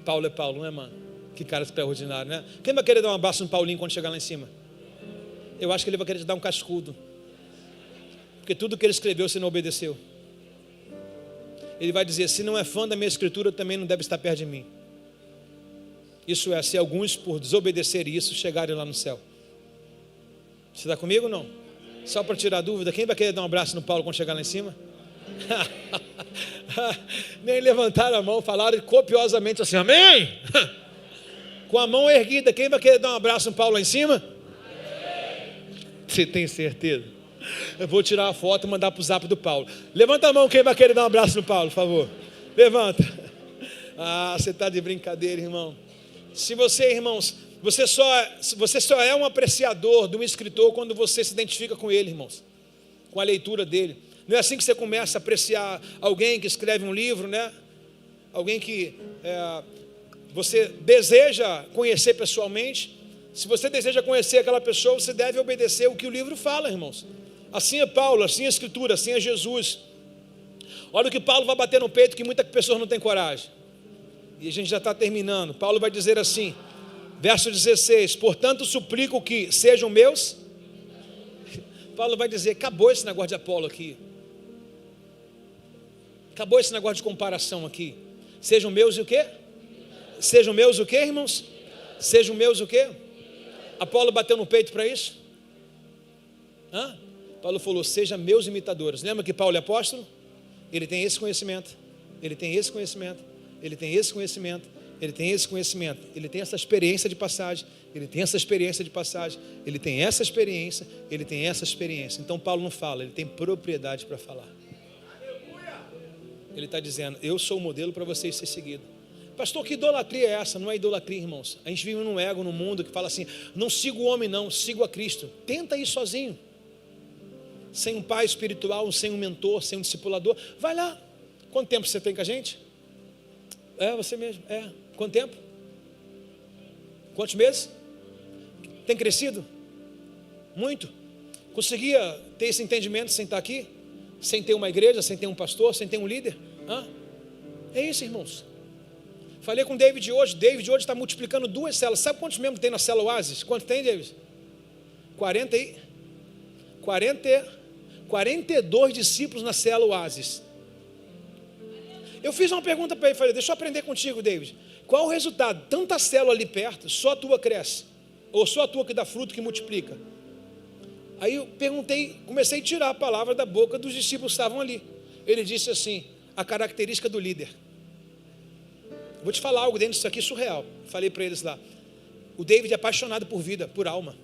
Paulo é Paulo, não é, mano? Que cara extraordinário, né? Quem vai querer dar um abraço no Paulinho quando chegar lá em cima? Eu acho que ele vai querer te dar um cascudo, porque tudo que ele escreveu você não obedeceu. Ele vai dizer, se não é fã da minha escritura, também não deve estar perto de mim. Isso é, se alguns por desobedecer isso, chegarem lá no céu. Você está comigo ou não? Só para tirar dúvida, quem vai querer dar um abraço no Paulo quando chegar lá em cima? Nem levantaram a mão, falaram copiosamente assim, amém? Com a mão erguida, quem vai querer dar um abraço no Paulo lá em cima? Você tem certeza? Eu vou tirar uma foto e mandar para o zap do Paulo. Levanta a mão quem vai querer dar um abraço no Paulo, por favor. Levanta. Você está de brincadeira, irmão. Se você, irmãos, você só é um apreciador de um escritor quando você se identifica com ele, irmãos, com a leitura dele. Não é assim que você começa a apreciar alguém que escreve um livro, né? Alguém que você deseja conhecer pessoalmente. Se você deseja conhecer aquela pessoa, você deve obedecer o que o livro fala, irmãos. Assim é Paulo, assim é a Escritura, assim é Jesus. Olha o que Paulo vai bater no peito, que muitas pessoas não têm coragem. E a gente já está terminando. Paulo vai dizer assim, verso 16, portanto suplico que sejam meus. Paulo vai dizer, acabou esse negócio de Apolo aqui. Acabou esse negócio de comparação aqui. Sejam meus e o quê? Sejam meus o quê, irmãos? Sejam meus o quê? Apolo bateu no peito para isso? Paulo falou, seja meus imitadores. Lembra que Paulo é apóstolo? Ele tem esse conhecimento, ele tem esse conhecimento, ele tem esse conhecimento, ele tem esse conhecimento, ele tem essa experiência de passagem, ele tem essa experiência de passagem, ele tem essa experiência, ele tem essa experiência. Então Paulo não fala, ele tem propriedade para falar. Ele está dizendo, eu sou o modelo para vocês ser seguidos. Pastor, que idolatria é essa? Não é idolatria, irmãos. A gente vive num ego no mundo que fala assim, não sigo o homem não, sigo a Cristo. Tenta ir sozinho, sem um pai espiritual, sem um mentor, sem um discipulador. Vai lá, Quanto tempo você tem com a gente? Você mesmo. Quanto tempo? Quantos meses? Tem crescido? Muito? Conseguia ter esse entendimento sem estar aqui? Sem ter uma igreja, sem ter um pastor, sem ter um líder? É isso, irmãos. Falei com o David hoje está multiplicando 2 células. Sabe quantos membros tem na célula Oasis? Quanto tem, David? 42 discípulos na célula Oasis. Eu fiz uma pergunta para ele, falei, deixa eu aprender contigo, David. Qual o resultado? Tanta célula ali perto, só a tua cresce. Ou só a tua que dá fruto, que multiplica. Aí eu perguntei, comecei a tirar a palavra da boca dos discípulos que estavam ali. Ele disse assim, a característica do líder. Vou te falar algo dentro disso aqui surreal. Falei para eles lá. O David é apaixonado por vida, por alma.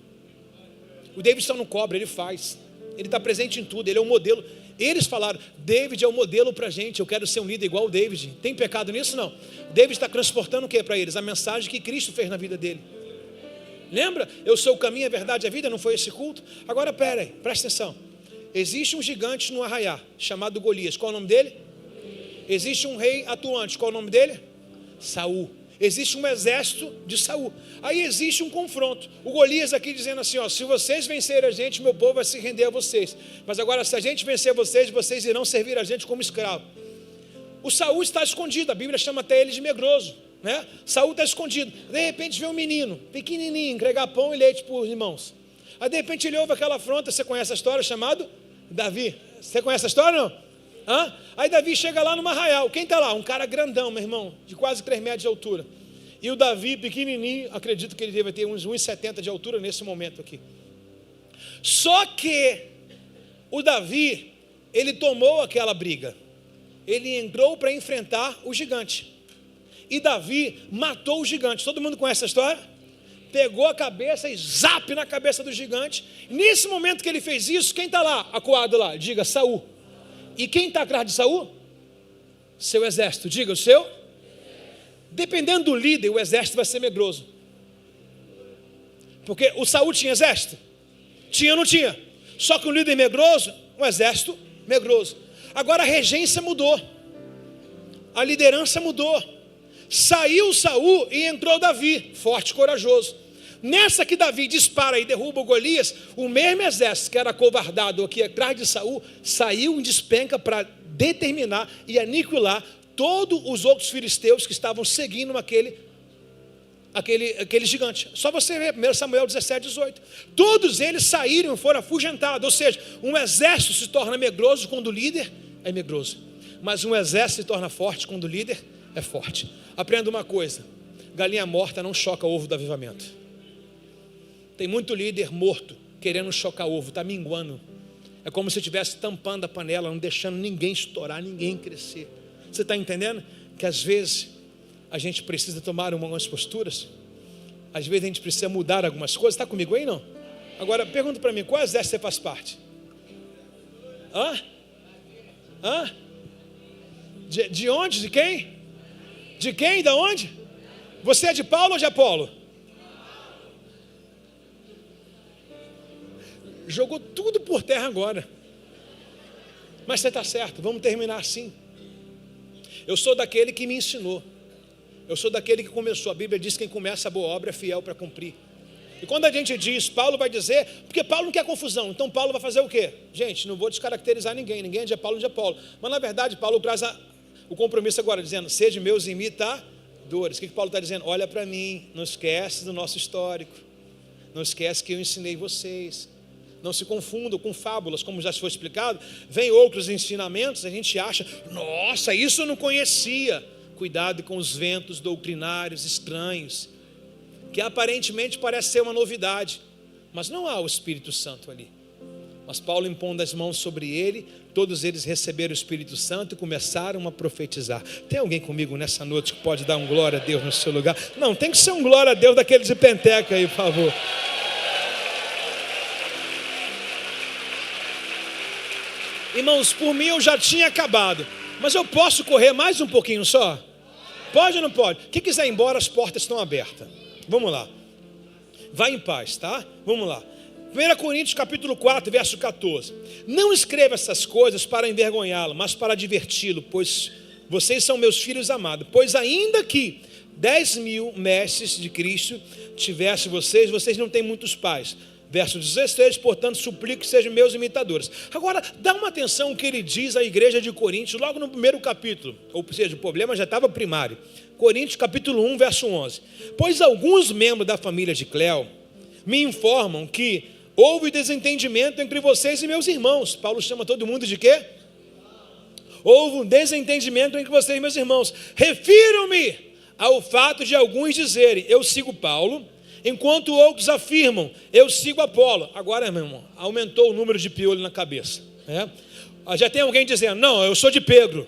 O David só não cobra, ele faz. Ele está presente em tudo, ele é um modelo. Eles falaram, David é um modelo para a gente, eu quero ser um líder igual o David. Tem pecado nisso? Não. David está transportando o que para eles? A mensagem que Cristo fez na vida dele. Lembra? Eu sou o caminho, a verdade e a vida, não foi esse culto? Agora, pera aí, presta atenção. Existe um gigante no arraiá, chamado Golias. Qual é o nome dele? Existe um rei atuante. Qual é o nome dele? Saul. Existe um exército de Saul. Aí existe um confronto. O Golias aqui dizendo assim, se vocês vencerem a gente, meu povo vai se render a vocês. Mas agora, se a gente vencer vocês, vocês irão servir a gente como escravo. O Saul está escondido, a Bíblia chama até ele de medroso, né? Saul está escondido. De repente vê um menino, pequenininho, entregar pão e leite para os irmãos. Aí de repente ele ouve aquela afronta, você conhece a história, chamado Davi. Você conhece a história, não? Aí Davi chega lá no arraial. Quem está lá? Um cara grandão, meu irmão, de quase 3 metros de altura. E o Davi, pequenininho, acredito que ele deve ter uns 1,70 de altura nesse momento aqui. Só que o Davi, ele tomou aquela briga. Ele entrou para enfrentar o gigante. E Davi matou o gigante. Todo mundo conhece essa história? Pegou a cabeça e zap na cabeça do gigante. Nesse momento que ele fez isso, quem está lá, acuado lá? Diga, Saul. E quem está atrás de Saul? Seu exército. Diga, o seu. Dependendo do líder, o exército vai ser medroso. Porque o Saul tinha exército? Tinha ou não tinha? Só que o líder medroso, o exército medroso. Agora a regência mudou. A liderança mudou. Saiu Saul e entrou Davi, forte e corajoso. Nessa que Davi dispara e derruba o Golias, o mesmo exército que era acovardado aqui atrás de Saul, saiu em despenca para determinar e aniquilar todos os outros filisteus que estavam seguindo aquele gigante. Só você ver, 1 Samuel 17, 18. Todos eles saíram e foram afugentados. Ou seja, um exército se torna medroso quando o líder é medroso. Mas um exército se torna forte quando o líder é forte. Aprenda uma coisa: galinha morta não choca ovo do avivamento. Tem muito líder morto querendo chocar ovo, está minguando. É como se estivesse tampando a panela, não deixando ninguém estourar, ninguém crescer. Você está entendendo? Que às vezes a gente precisa tomar algumas posturas, às vezes a gente precisa mudar algumas coisas. Está comigo aí, não? Agora, pergunta para mim, qual exército você faz parte? De onde? De quem? De quem? Da onde? Você é de Paulo ou de Apolo? Jogou tudo por terra agora. Mas você está certo, vamos terminar assim. Eu sou daquele que me ensinou. Eu sou daquele que começou. A Bíblia diz que quem começa a boa obra é fiel para cumprir. E quando a gente diz, Paulo vai dizer, porque Paulo não quer confusão, então Paulo vai fazer o quê? Gente, não vou descaracterizar ninguém é de Paulo, de Apolo. Mas na verdade Paulo traz o compromisso agora, dizendo, sede meus imitadores. O que Paulo está dizendo? Olha para mim, não esquece do nosso histórico. Não esquece que eu ensinei vocês. Não se confundam com fábulas, como já foi explicado. Vem outros ensinamentos, a gente acha, nossa, isso eu não conhecia. Cuidado com os ventos doutrinários estranhos, que aparentemente parece ser uma novidade, mas não há o Espírito Santo ali. Mas Paulo impondo as mãos sobre ele, todos eles receberam o Espírito Santo e começaram a profetizar. Tem alguém comigo nessa noite que pode dar um glória a Deus no seu lugar? Não, tem que ser um glória a Deus daqueles de penteca aí, por favor. Irmãos, por mim eu já tinha acabado, mas eu posso correr mais um pouquinho só? Pode ou não pode? Quem quiser ir embora, as portas estão abertas. Vamos lá. Vai em paz, tá? Vamos lá. 1 Coríntios capítulo 4, verso 14. Não escreva essas coisas para envergonhá-lo, mas para diverti-lo, pois vocês são meus filhos amados, pois ainda que 10.000 mestres de Cristo tivesse vocês não têm muitos pais. Verso 16, portanto, suplico que sejam meus imitadores. Agora, dá uma atenção ao que ele diz à igreja de Coríntios, logo no primeiro capítulo. Ou seja, o problema já estava primário. Coríntios, capítulo 1, verso 11. Pois alguns membros da família de Cléo me informam que houve desentendimento entre vocês e meus irmãos. Paulo chama todo mundo de quê? Houve um desentendimento entre vocês e meus irmãos. Refiro-me ao fato de alguns dizerem, eu sigo Paulo, enquanto outros afirmam, eu sigo Apolo. Agora, meu irmão, aumentou o número de piolho na cabeça. Já tem alguém dizendo, não, eu sou de Pedro.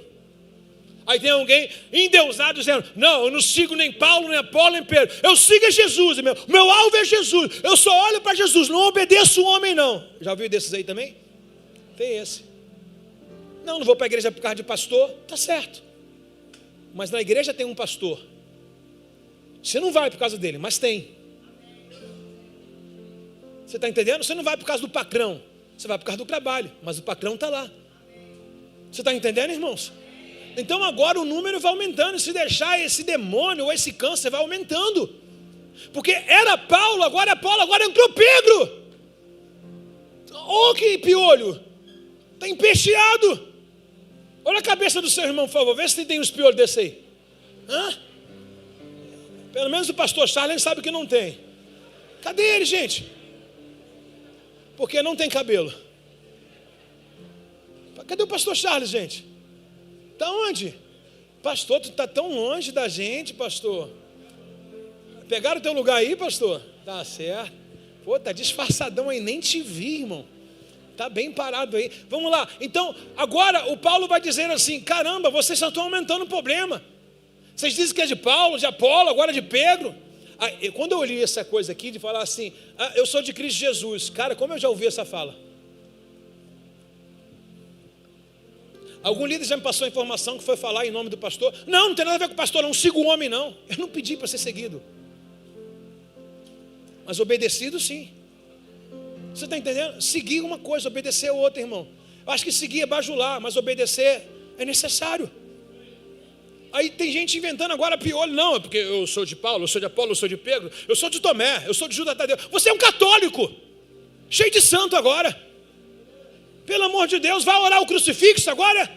Aí tem alguém endeusado dizendo, não, eu não sigo nem Paulo, nem Apolo, nem Pedro. Eu sigo a Jesus, meu alvo é Jesus. Eu só olho para Jesus, não obedeço o homem não. Já ouviu desses aí também? Tem esse. Não vou para a igreja por causa de pastor. Tá certo. Mas na igreja tem um pastor. Você não vai por causa dele, mas tem. Você está entendendo? Você não vai por causa do patrão. Você vai por causa do trabalho, mas o patrão está lá. Você está entendendo, irmãos? Então agora o número vai aumentando. Se deixar esse demônio ou esse câncer vai aumentando. Porque era Paulo, agora entrou Pedro. Oh, que piolho. Está empesteado. Olha a cabeça do seu irmão, por favor. Vê se tem uns piolhos desse aí. Pelo menos o pastor Charles sabe que não tem. Cadê ele, gente? Porque não tem cabelo. Cadê o pastor Charles, gente? Está onde? Pastor, tu está tão longe da gente, pastor. Pegaram o teu lugar aí, pastor? Tá certo. Pô, tá disfarçadão aí, nem te vi, irmão. Tá bem parado aí. Vamos lá. Então, agora o Paulo vai dizer assim, caramba, vocês só estão aumentando o problema. Vocês dizem que é de Paulo, de Apolo, agora de Pedro. Quando eu li essa coisa aqui, de falar assim, eu sou de Cristo Jesus. Cara, como eu já ouvi essa fala? Algum líder já me passou a informação que foi falar em nome do pastor. Não tem nada a ver com o pastor, não sigo o homem não. Eu não pedi para ser seguido. Mas obedecido sim. Você está entendendo? Seguir uma coisa, obedecer outra, irmão. Eu acho que seguir é bajular, mas obedecer é necessário. Aí tem gente inventando agora piolho. Não, é porque eu sou de Paulo, eu sou de Apolo, eu sou de Pedro, eu sou de Tomé, eu sou de Judas Tadeu. Você é um católico, cheio de santo agora. Pelo amor de Deus, vai orar o crucifixo agora?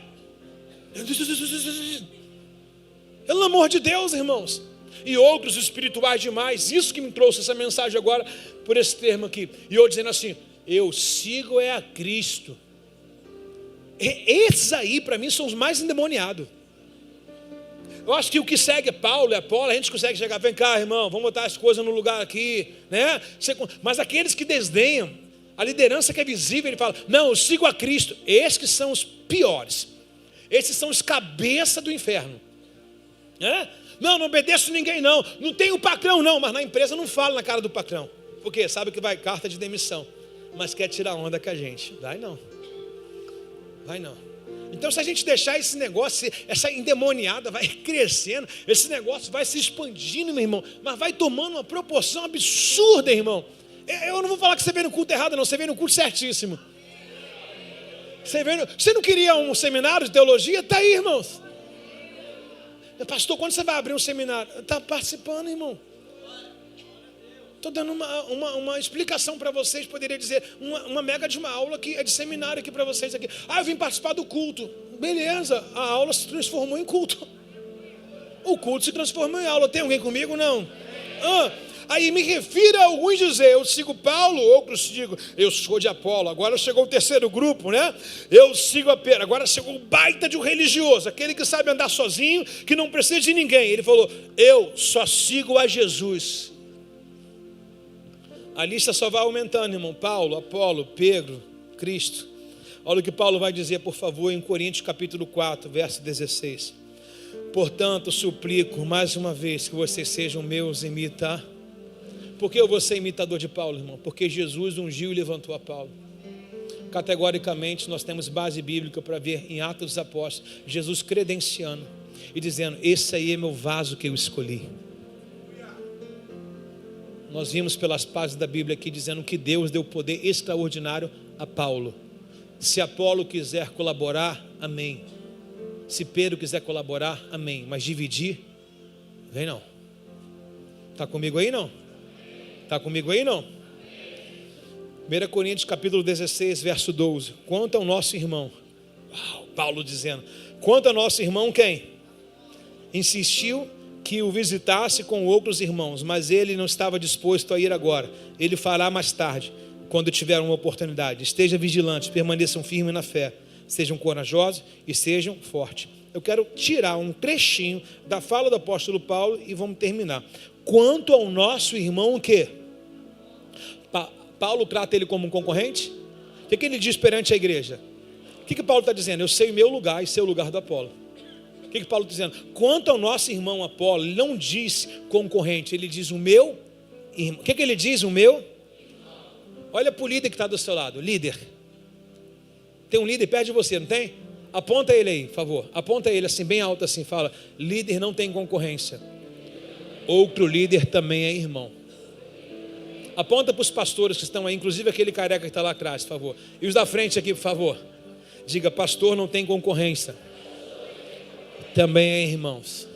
Pelo amor de Deus, irmãos. E outros espirituais demais. Isso que me trouxe essa mensagem agora, por esse termo aqui. E eu dizendo assim, eu sigo a Cristo. Esses aí, para mim, são os mais endemoniados. Eu acho que o que segue Paulo e Apolo, a gente consegue chegar, vem cá, irmão, vamos botar as coisas no lugar aqui, né? Mas aqueles que desdenham a liderança que é visível, ele fala, não, eu sigo a Cristo. Esses que são os piores. Esses são os cabeças do inferno. Não obedeço ninguém não. Não tenho patrão não. Mas na empresa não fala na cara do patrão. Por quê? Sabe que vai carta de demissão. Mas quer tirar onda com a gente. Vai não. Então se a gente deixar esse negócio, essa endemoniada vai crescendo, esse negócio vai se expandindo, meu irmão. Mas vai tomando uma proporção absurda, irmão. Eu não vou falar que você veio no culto errado não, você veio no culto certíssimo. Você não queria um seminário de teologia? Está aí, irmãos. Pastor, quando você vai abrir um seminário? Está participando, irmão. Estou dando uma explicação para vocês. Poderia dizer, uma mega de uma aula que é de seminário aqui para vocês aqui. Eu vim participar do culto. Beleza, a aula se transformou em culto. O culto se transformou em aula. Tem alguém comigo? Não. Aí me refiro a alguns dizer, eu sigo Paulo, outros digo, eu sou de Apolo. Agora chegou o terceiro grupo, né? Eu sigo a Pedro. Agora chegou o baita de um religioso, aquele que sabe andar sozinho, que não precisa de ninguém. Ele falou, eu só sigo a Jesus. A lista só vai aumentando, irmão. Paulo, Apolo, Pedro, Cristo. Olha o que Paulo vai dizer, por favor, em Coríntios capítulo 4, verso 16. Portanto, suplico mais uma vez que vocês sejam meus imitadores. Por que eu vou ser imitador de Paulo, irmão? Porque Jesus ungiu e levantou a Paulo. Categoricamente, nós temos base bíblica para ver em Atos dos Apóstolos, Jesus credenciando e dizendo, esse aí é meu vaso que eu escolhi. Nós vimos pelas páginas da Bíblia aqui dizendo que Deus deu poder extraordinário a Paulo. Se Apolo quiser colaborar, amém. Se Pedro quiser colaborar, amém. Mas dividir, vem não. Está comigo aí não? Está comigo aí não? 1 Coríntios capítulo 16, verso 12. Quanto ao nosso irmão, Paulo dizendo, quanto ao nosso irmão quem? Insistiu que o visitasse com outros irmãos, mas ele não estava disposto a ir agora. Ele fará mais tarde, quando tiver uma oportunidade. Estejam vigilantes, permaneçam firmes na fé. Sejam corajosos e sejam fortes. Eu quero tirar um trechinho da fala do apóstolo Paulo e vamos terminar. Quanto ao nosso irmão, o quê? Paulo trata ele como um concorrente? O que ele diz perante a igreja? O que Paulo está dizendo? Eu sei o meu lugar e sei o lugar do Apolo. O que Paulo está dizendo? Quanto ao nosso irmão Apolo, ele não diz concorrente, ele diz o meu irmão. O que ele diz? O meu? Olha para o líder que está do seu lado, líder. Tem um líder perto de você, não tem? Aponta ele aí, por favor. Aponta ele assim, bem alto assim, fala, líder não tem concorrência. Outro líder também é irmão. Aponta para os pastores que estão aí, inclusive aquele careca que está lá atrás, por favor. E os da frente aqui, por favor. Diga, pastor não tem concorrência. Também é irmãos.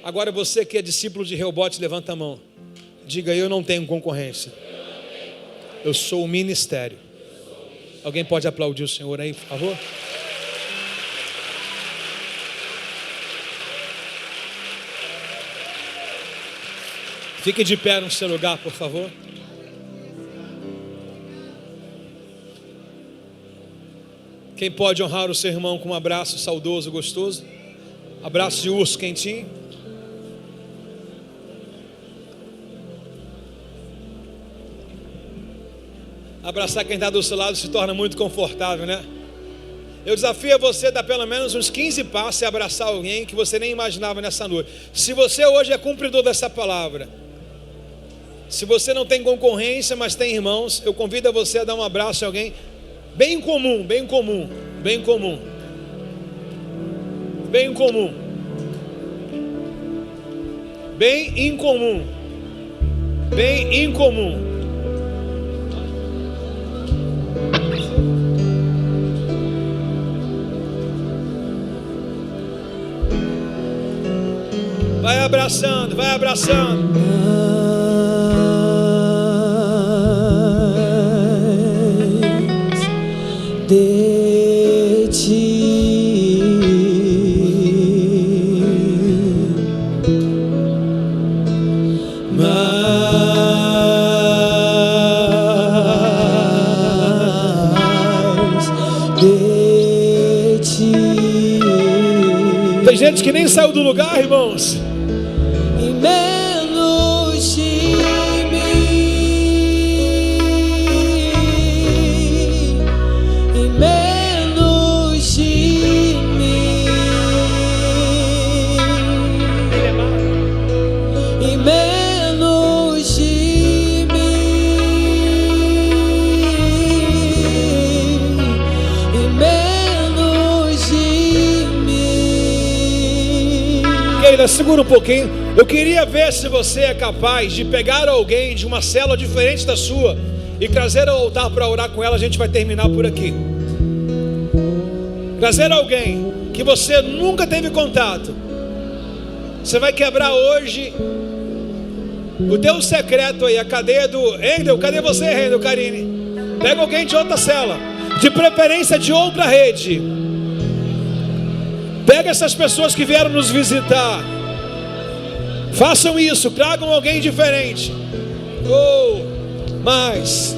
Agora você que é discípulo de Reobote, levanta a mão. Diga, eu não tenho concorrência. Eu sou o ministério. Alguém pode aplaudir o Senhor aí, por favor? Fique de pé no seu lugar, por favor. Quem pode honrar o seu irmão com um abraço saudoso, gostoso? Abraço de urso quentinho. Abraçar quem está do seu lado se torna muito confortável, né? Eu desafio a você a dar pelo menos uns 15 passos e abraçar alguém que você nem imaginava nessa noite. Se você hoje é cumpridor dessa palavra, se você não tem concorrência, mas tem irmãos, eu convido a você a dar um abraço a alguém bem comum, bem comum, bem comum, bem comum, bem incomum, bem incomum. Vai abraçando, vai abraçando. De ti, mais de ti. Tem gente que nem saiu do lugar, irmãos. E menos de mim, e menos de mim, e menos de mim, e menos de mim. Keila, segura um pouquinho. Eu queria ver se você é capaz de pegar alguém de uma célula diferente da sua e trazer ao altar para orar com ela. A gente vai terminar por aqui. Trazer alguém que você nunca teve contato. Você vai quebrar hoje o teu secreto aí, a cadeia do Endel. Cadê você, Endel, Karine? Pega alguém de outra célula, de preferência de outra rede. Pega essas pessoas que vieram nos visitar. Façam isso, tragam alguém diferente. Mais.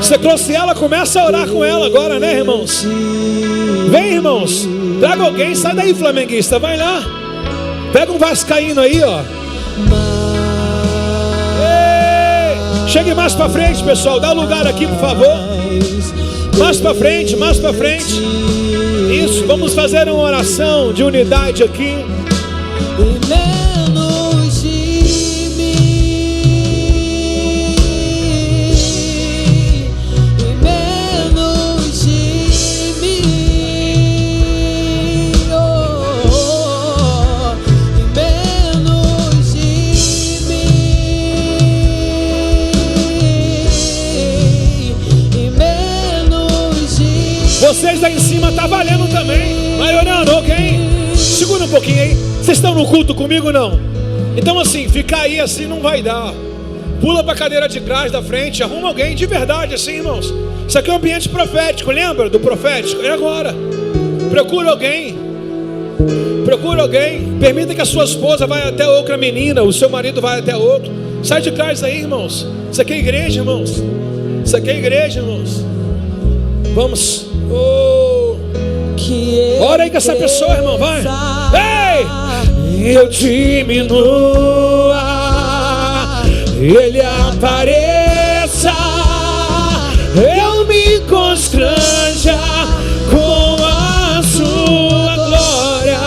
Você trouxe ela, começa a orar com ela agora, né, irmãos? Vem, irmãos. Traga alguém, sai daí, flamenguista, vai lá. Pega um vascaíno aí, ó. Ei, chegue mais pra frente, pessoal. Dá lugar aqui, por favor. Mais pra frente, mais pra frente. Isso, vamos fazer uma oração de unidade aqui. E menos de mim, e menos de mim, oh, e menos de mim, e Vocês aí em cima tá valendo também. Vai orando, ok? Segura um pouquinho aí. Vocês estão no culto comigo, não? Então assim, ficar aí assim não vai dar. Pula para a cadeira de trás, da frente, arruma alguém de verdade assim, irmãos. Isso aqui é um ambiente profético, lembra do profético? É agora. Procura alguém. Procura alguém. Permita que a sua esposa vá até outra menina, o seu marido vai até outro. Sai de trás aí, irmãos. Isso aqui é igreja, irmãos. Isso aqui é igreja, irmãos. Vamos. Ora aí com essa pessoa, irmão, vai. Ei! Eu diminua, Ele apareça, eu me constranja com a sua glória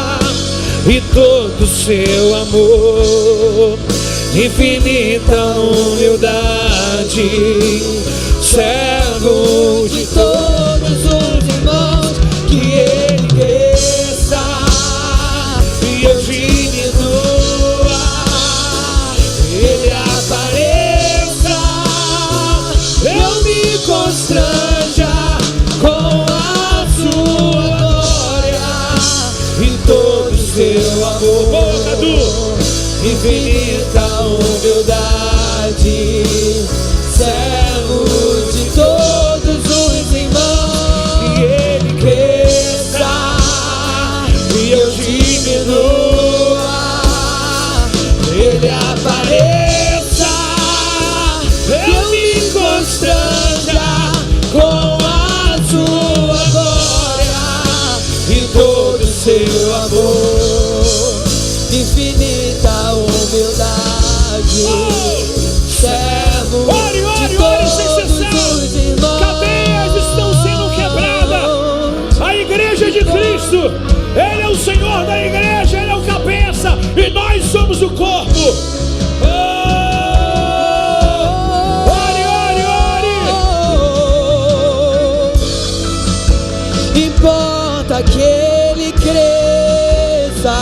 e todo o seu amor, infinita humildade, servo de todos os irmãos, que Ele cresça e eu diminua, Ele apareça, eu me constranja com a sua glória e todo o seu amor. Boa, Cadu! Infinita humildade, servo de todos os irmãos, que Ele cresça e eu diminua, Ele apareça, eu me constranja com a sua glória e todo o seu amor, infinita humildade, servo de todos os irmãos. Cadeias estão sendo quebradas. A igreja de Cristo, Ele é o Senhor da igreja, Ele é o cabeça e nós somos o corpo. Ore, ore, ore. Importa que Ele cresça,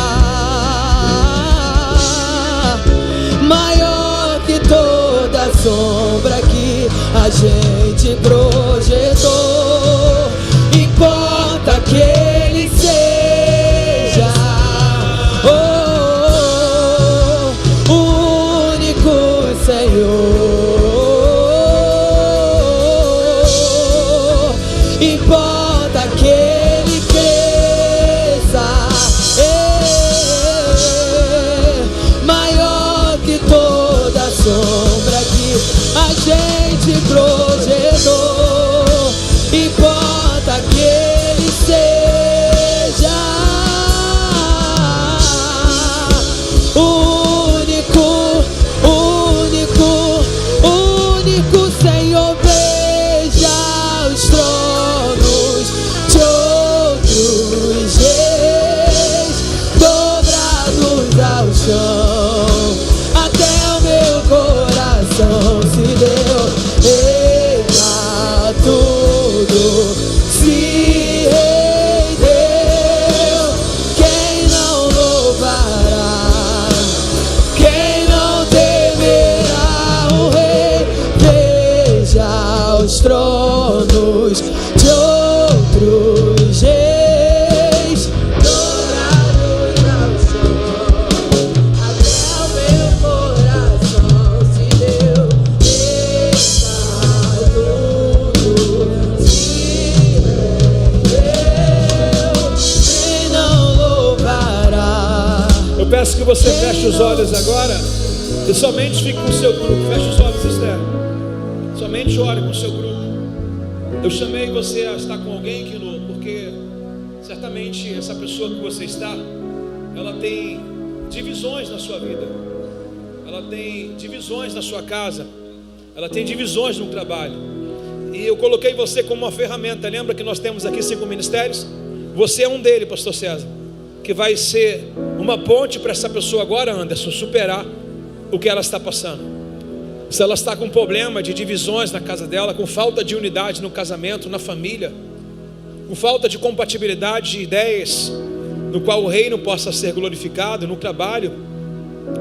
maior que toda a sombra que a gente projetou. Importa que Ele seja o único Senhor. Importa que Ele cresça, maior que toda a sombra que a gente projetou. Importa que Ele seja o único Senhor. Veja os tronos de outros reis dobrados ao chão, até o meu coração se deu. Eita, tudo se rendeu. Quem não louvará, quem não temerá o Rei? Veja os tronos de outros reis dourados ao chão, até o meu coração se deu. Eu peço que você feche os olhos agora e somente fique com o seu grupo. Feche os olhos, Esther. Somente ore com o seu grupo. Eu chamei você a estar com alguém, Quino, porque certamente essa pessoa que você está, ela tem divisões na sua vida, ela tem divisões na sua casa, ela tem divisões no trabalho. E eu coloquei você como uma ferramenta. Lembra que nós temos aqui 5 ministérios? Você é um deles, pastor César, que vai ser uma ponte para essa pessoa agora, Anderson, superar o que ela está passando. Se ela está com problema de divisões na casa dela, com falta de unidade no casamento, na família, com falta de compatibilidade de ideias, no qual o reino possa ser glorificado, no trabalho,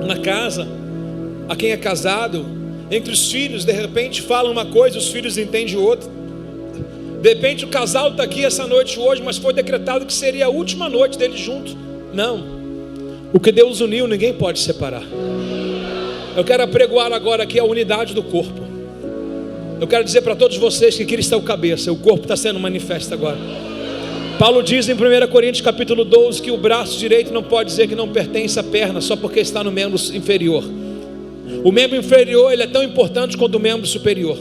na casa, a quem é casado, entre os filhos, de repente falam uma coisa, os filhos entendem outra. De repente o casal está aqui essa noite hoje, mas foi decretado que seria a última noite deles juntos. Não, o que Deus uniu ninguém pode separar. Eu quero apregoar agora aqui a unidade do corpo. Eu quero dizer para todos vocês que Cristo é o cabeça, o corpo está sendo manifesto agora. Paulo diz em 1 Coríntios capítulo 12 que o braço direito não pode dizer que não pertence à perna só porque está no membro inferior. O membro inferior ele é tão importante quanto o membro superior.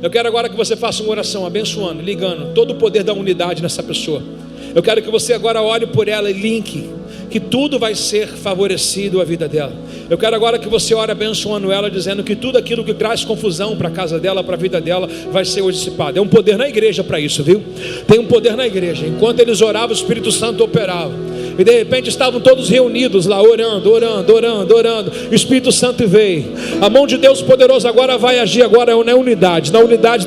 Eu quero agora que você faça uma oração abençoando, ligando todo o poder da unidade nessa pessoa. Eu quero que você agora olhe por ela e linke que tudo vai ser favorecido a vida dela. Eu quero agora que você ore abençoando ela, dizendo que tudo aquilo que traz confusão para a casa dela, para a vida dela, vai ser hoje dissipado. É um poder na igreja para isso, viu? Tem um poder na igreja. Enquanto eles oravam, o Espírito Santo operava. E de repente estavam todos reunidos lá, orando. O Espírito Santo veio. A mão de Deus poderoso agora vai agir agora na unidade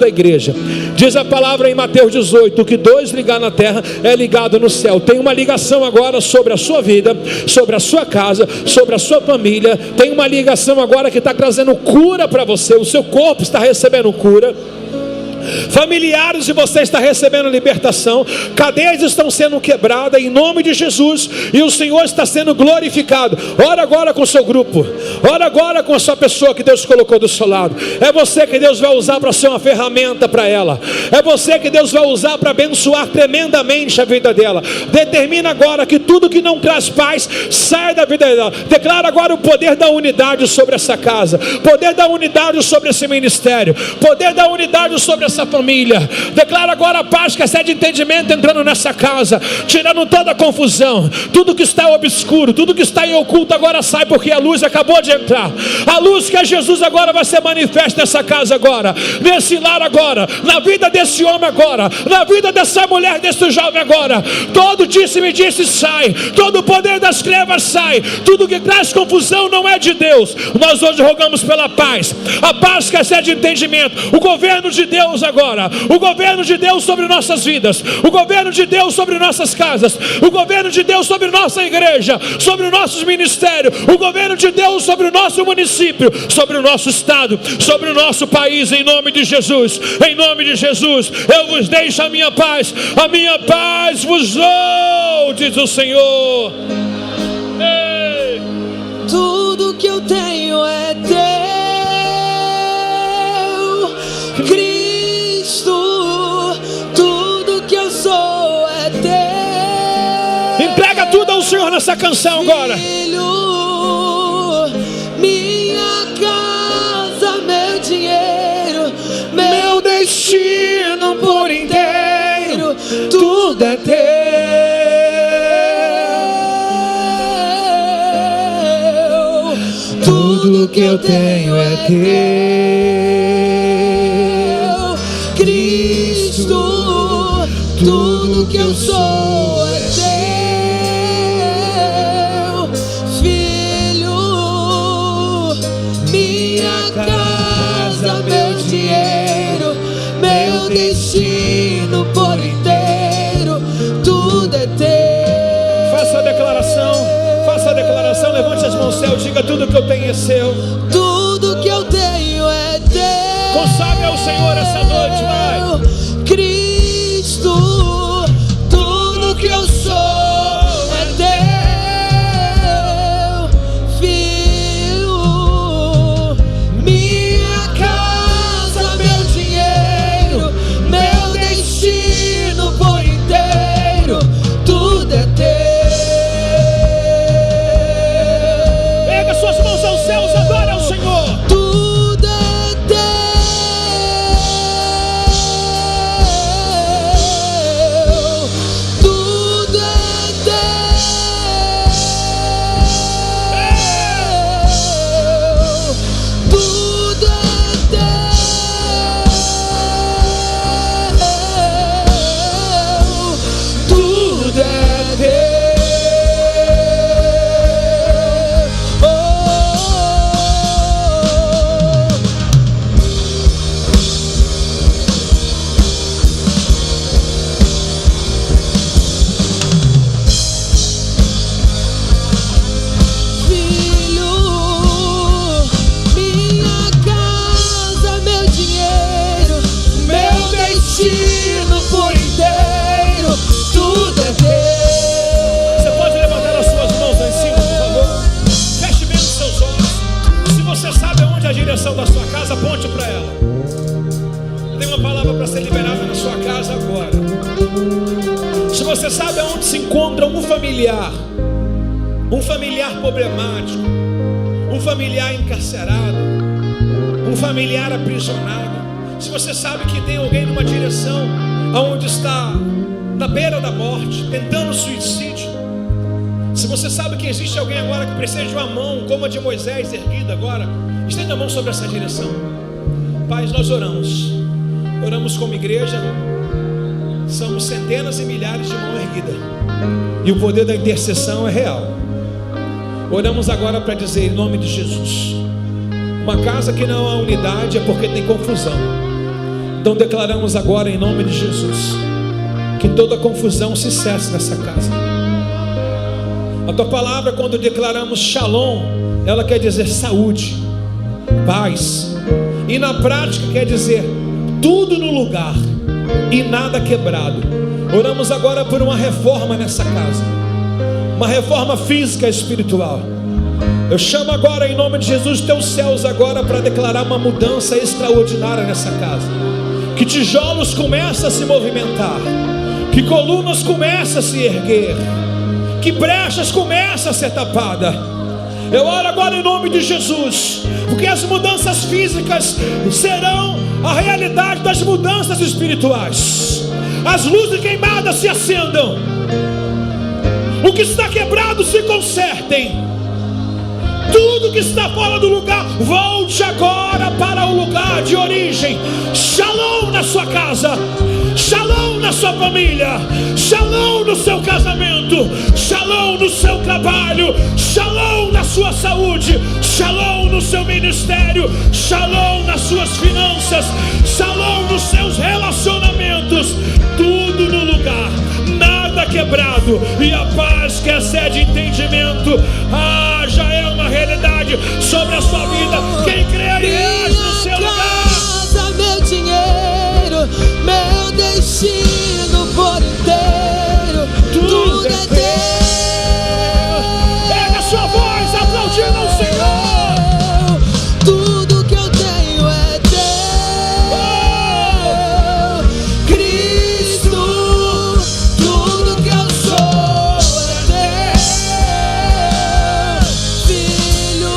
da igreja. Diz a palavra em Mateus 18, que 2 ligar na terra é ligado no céu. Tem uma ligação agora sobre a sua vida, sobre a sua casa, sobre a sua família. Tem uma ligação agora que está trazendo cura para você. O seu corpo está recebendo cura. Familiares de você está recebendo libertação, cadeias estão sendo quebradas em nome de Jesus, e o Senhor está sendo glorificado. Ora agora com o seu grupo, ora agora com a sua pessoa que Deus colocou do seu lado. É você que Deus vai usar para ser uma ferramenta para ela, é você que Deus vai usar para abençoar tremendamente a vida dela. Determina agora que tudo que não traz paz saia da vida dela. Declara agora o poder da unidade sobre essa casa, poder da unidade sobre esse ministério, poder da unidade sobre essa família. Declara agora a paz que excede entendimento entrando nessa casa, tirando toda a confusão. Tudo que está obscuro, tudo que está em oculto agora sai, porque a luz acabou de entrar. A luz que é Jesus agora vai ser manifesta nessa casa agora, nesse lar agora, na vida desse homem agora, na vida dessa mulher, desse jovem agora. Todo disse-me-disse sai, todo o poder das trevas sai, tudo que traz confusão não é de Deus. Nós hoje rogamos pela paz, a paz que excede entendimento, o governo de Deus agora, o governo de Deus sobre nossas vidas, o governo de Deus sobre nossas casas, o governo de Deus sobre nossa igreja, sobre os nossos ministérios, o governo de Deus sobre o nosso município, sobre o nosso estado, sobre o nosso país, em nome de Jesus. Em nome de Jesus, eu vos deixo a minha paz vos dou, diz o Senhor. Ei. Tudo que eu tenho é teu, Cristo. Tudo que eu sou é teu. Entrega tudo ao Senhor nessa canção agora. Filho, minha casa, meu dinheiro, meu destino por inteiro, tudo é teu. Tudo que eu tenho é teu, Cristo. Tudo que eu sou é teu, Filho, minha casa, meu dinheiro, meu destino por inteiro, tudo é teu. Faça a declaração, levante as mãos ao céu, diga: tudo que eu tenho é seu. Tudo que eu tenho é teu. Consagre ao Senhor essa noite, vai. Cristo, tudo que eu sou é teu, Filho, minha casa, meu dinheiro, meu destino por inteiro, tudo é teu. Pega suas mãos aos céus, adora ao Senhor. Tudo é teu, tudo é teu, tudo é teu, tudo é teu. Filho, minha casa, meu dinheiro, meu destino ser liberada na sua casa agora. Se você sabe aonde se encontra um familiar problemático, um familiar encarcerado, um familiar aprisionado, se você sabe que tem alguém numa direção aonde está na beira da morte, tentando suicídio, se você sabe que existe alguém agora que precisa de uma mão como a de Moisés erguida agora, estenda a mão sobre essa direção. Pai, nós oramos como igreja, somos centenas e milhares de mãos erguidas, e o poder da intercessão é real. Oramos agora para dizer em nome de Jesus, uma casa que não há unidade é porque tem confusão. Então declaramos agora em nome de Jesus, que toda confusão se cesse nessa casa. A tua palavra, quando declaramos Shalom, ela quer dizer saúde, paz, e na prática quer dizer tudo no lugar e nada quebrado. Oramos agora por uma reforma nessa casa, uma reforma física e espiritual. Eu chamo agora em nome de Jesus teus céus agora para declarar uma mudança extraordinária nessa casa. Que tijolos começam a se movimentar, que colunas começam a se erguer, que brechas começam a ser tapadas. Eu oro agora em nome de Jesus, porque as mudanças físicas serão a realidade das mudanças espirituais. As luzes queimadas se acendam, o que está quebrado se consertem, tudo que está fora do lugar volte agora para o lugar de origem. Shalom na sua casa, Shalom na sua família, Shalom no seu casamento, Shalom no seu trabalho, Shalom na sua saúde, Shalom no seu ministério, Shalom nas suas finanças, Shalom nos seus relacionamentos, tudo no lugar, nada quebrado, e a paz que excede entendimento, já é uma realidade sobre a sua vida. Quem crê, aliás, no seu lugar. Meu dinheiro, meu destino por inteiro, tudo é teu. Pega a sua voz, aplaudindo ao Senhor. Tudo que eu tenho é teu, Cristo. Tudo que eu sou é teu, Filho.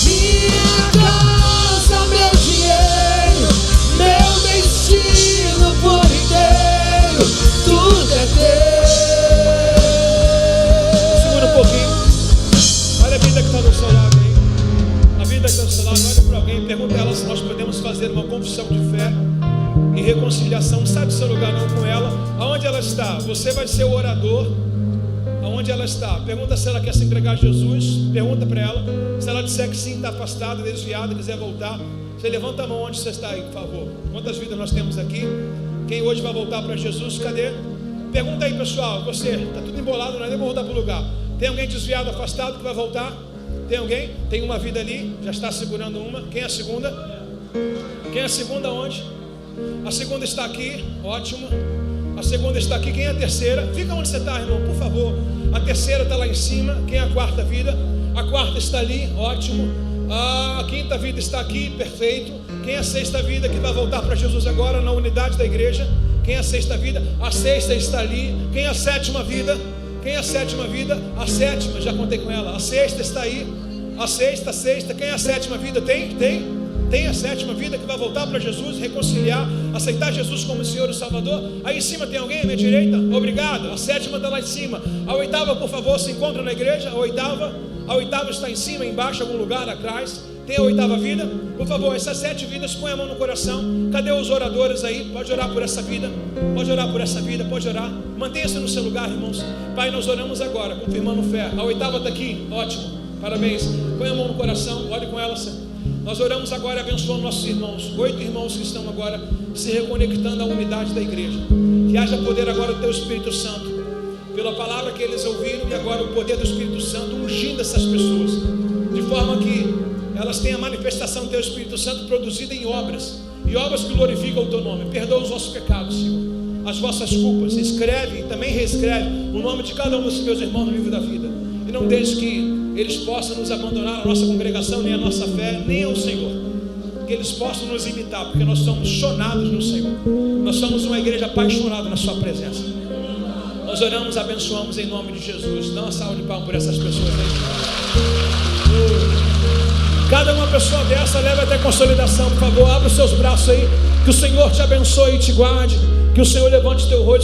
Minha casa, meu dinheiro, meu destino por inteiro, tudo é teu. Segura um pouquinho. Olha a vida que está do seu lado aí. A vida que está do seu lado, olha para alguém, pergunta a ela se nós podemos fazer uma confissão de fé e reconciliação. Não sai do seu lugar não com ela. Aonde ela está? Você vai ser o orador. Aonde ela está? Pergunta se ela quer se entregar a Jesus. Pergunta para ela. Se ela disser que sim, está afastada, desviada, quiser voltar, você levanta a mão onde você está aí, por favor. Quantas vidas nós temos aqui? Quem hoje vai voltar para Jesus? Cadê? Pergunta aí, pessoal. Você, está tudo embolado, não é nem vou voltar para o lugar. Tem alguém desviado, afastado, que vai voltar? Tem alguém? Tem uma vida ali, já está segurando uma. Quem é a segunda? Quem é a segunda onde? A segunda está aqui, ótimo. A segunda está aqui, quem é a terceira? Fica onde você está, irmão, por favor. A terceira está lá em cima, quem é a quarta vida? A quarta está ali, ótimo. A quinta vida está aqui, perfeito. Quem é a sexta vida que vai voltar para Jesus agora na unidade da igreja? Quem é a sexta vida? A sexta está ali. Quem é a sétima vida? Quem é a sétima vida? A sétima, já contei com ela. A sexta está aí. A sexta. Quem é a sétima vida? Tem a sétima vida que vai voltar para Jesus, reconciliar, aceitar Jesus como Senhor e Salvador. Aí em cima tem alguém à minha direita? Obrigado. A sétima está lá em cima. A oitava, por favor, se encontra na igreja. A oitava está em cima, embaixo, em algum lugar atrás. Tem a oitava vida? Por favor, essas 7 vidas, põe a mão no coração. Cadê os oradores aí? Pode orar por essa vida. Pode orar por essa vida, pode orar. Mantenha-se no seu lugar, irmãos. Pai, nós oramos agora, confirmando fé. A oitava está aqui, ótimo, parabéns. Põe a mão no coração, olhe com ela. Nós oramos agora, abençoando nossos irmãos. 8 irmãos que estão agora se reconectando à unidade da igreja. Que haja poder agora do teu Espírito Santo, pela palavra que eles ouviram, e agora o poder do Espírito Santo ungindo essas pessoas, de forma que elas tenham a manifestação do teu Espírito Santo produzida em obras, e obras que glorificam o teu nome. Perdoa os nossos pecados, Senhor, as vossas culpas. Escreve e também reescreve o nome de cada um dos meus irmãos no livro da vida, e não deixe que eles possam nos abandonar, a nossa congregação, nem a nossa fé, nem ao Senhor. que eles possam nos imitar, porque nós somos chonados no Senhor. Nós somos uma igreja apaixonada na sua presença. Nós oramos, abençoamos em nome de Jesus. Dá uma salva de palmas por essas pessoas aí. Cada uma pessoa dessa leva até consolidação, por favor. Abra os seus braços aí. Que o Senhor te abençoe e te guarde. Que o Senhor levante teu rosto.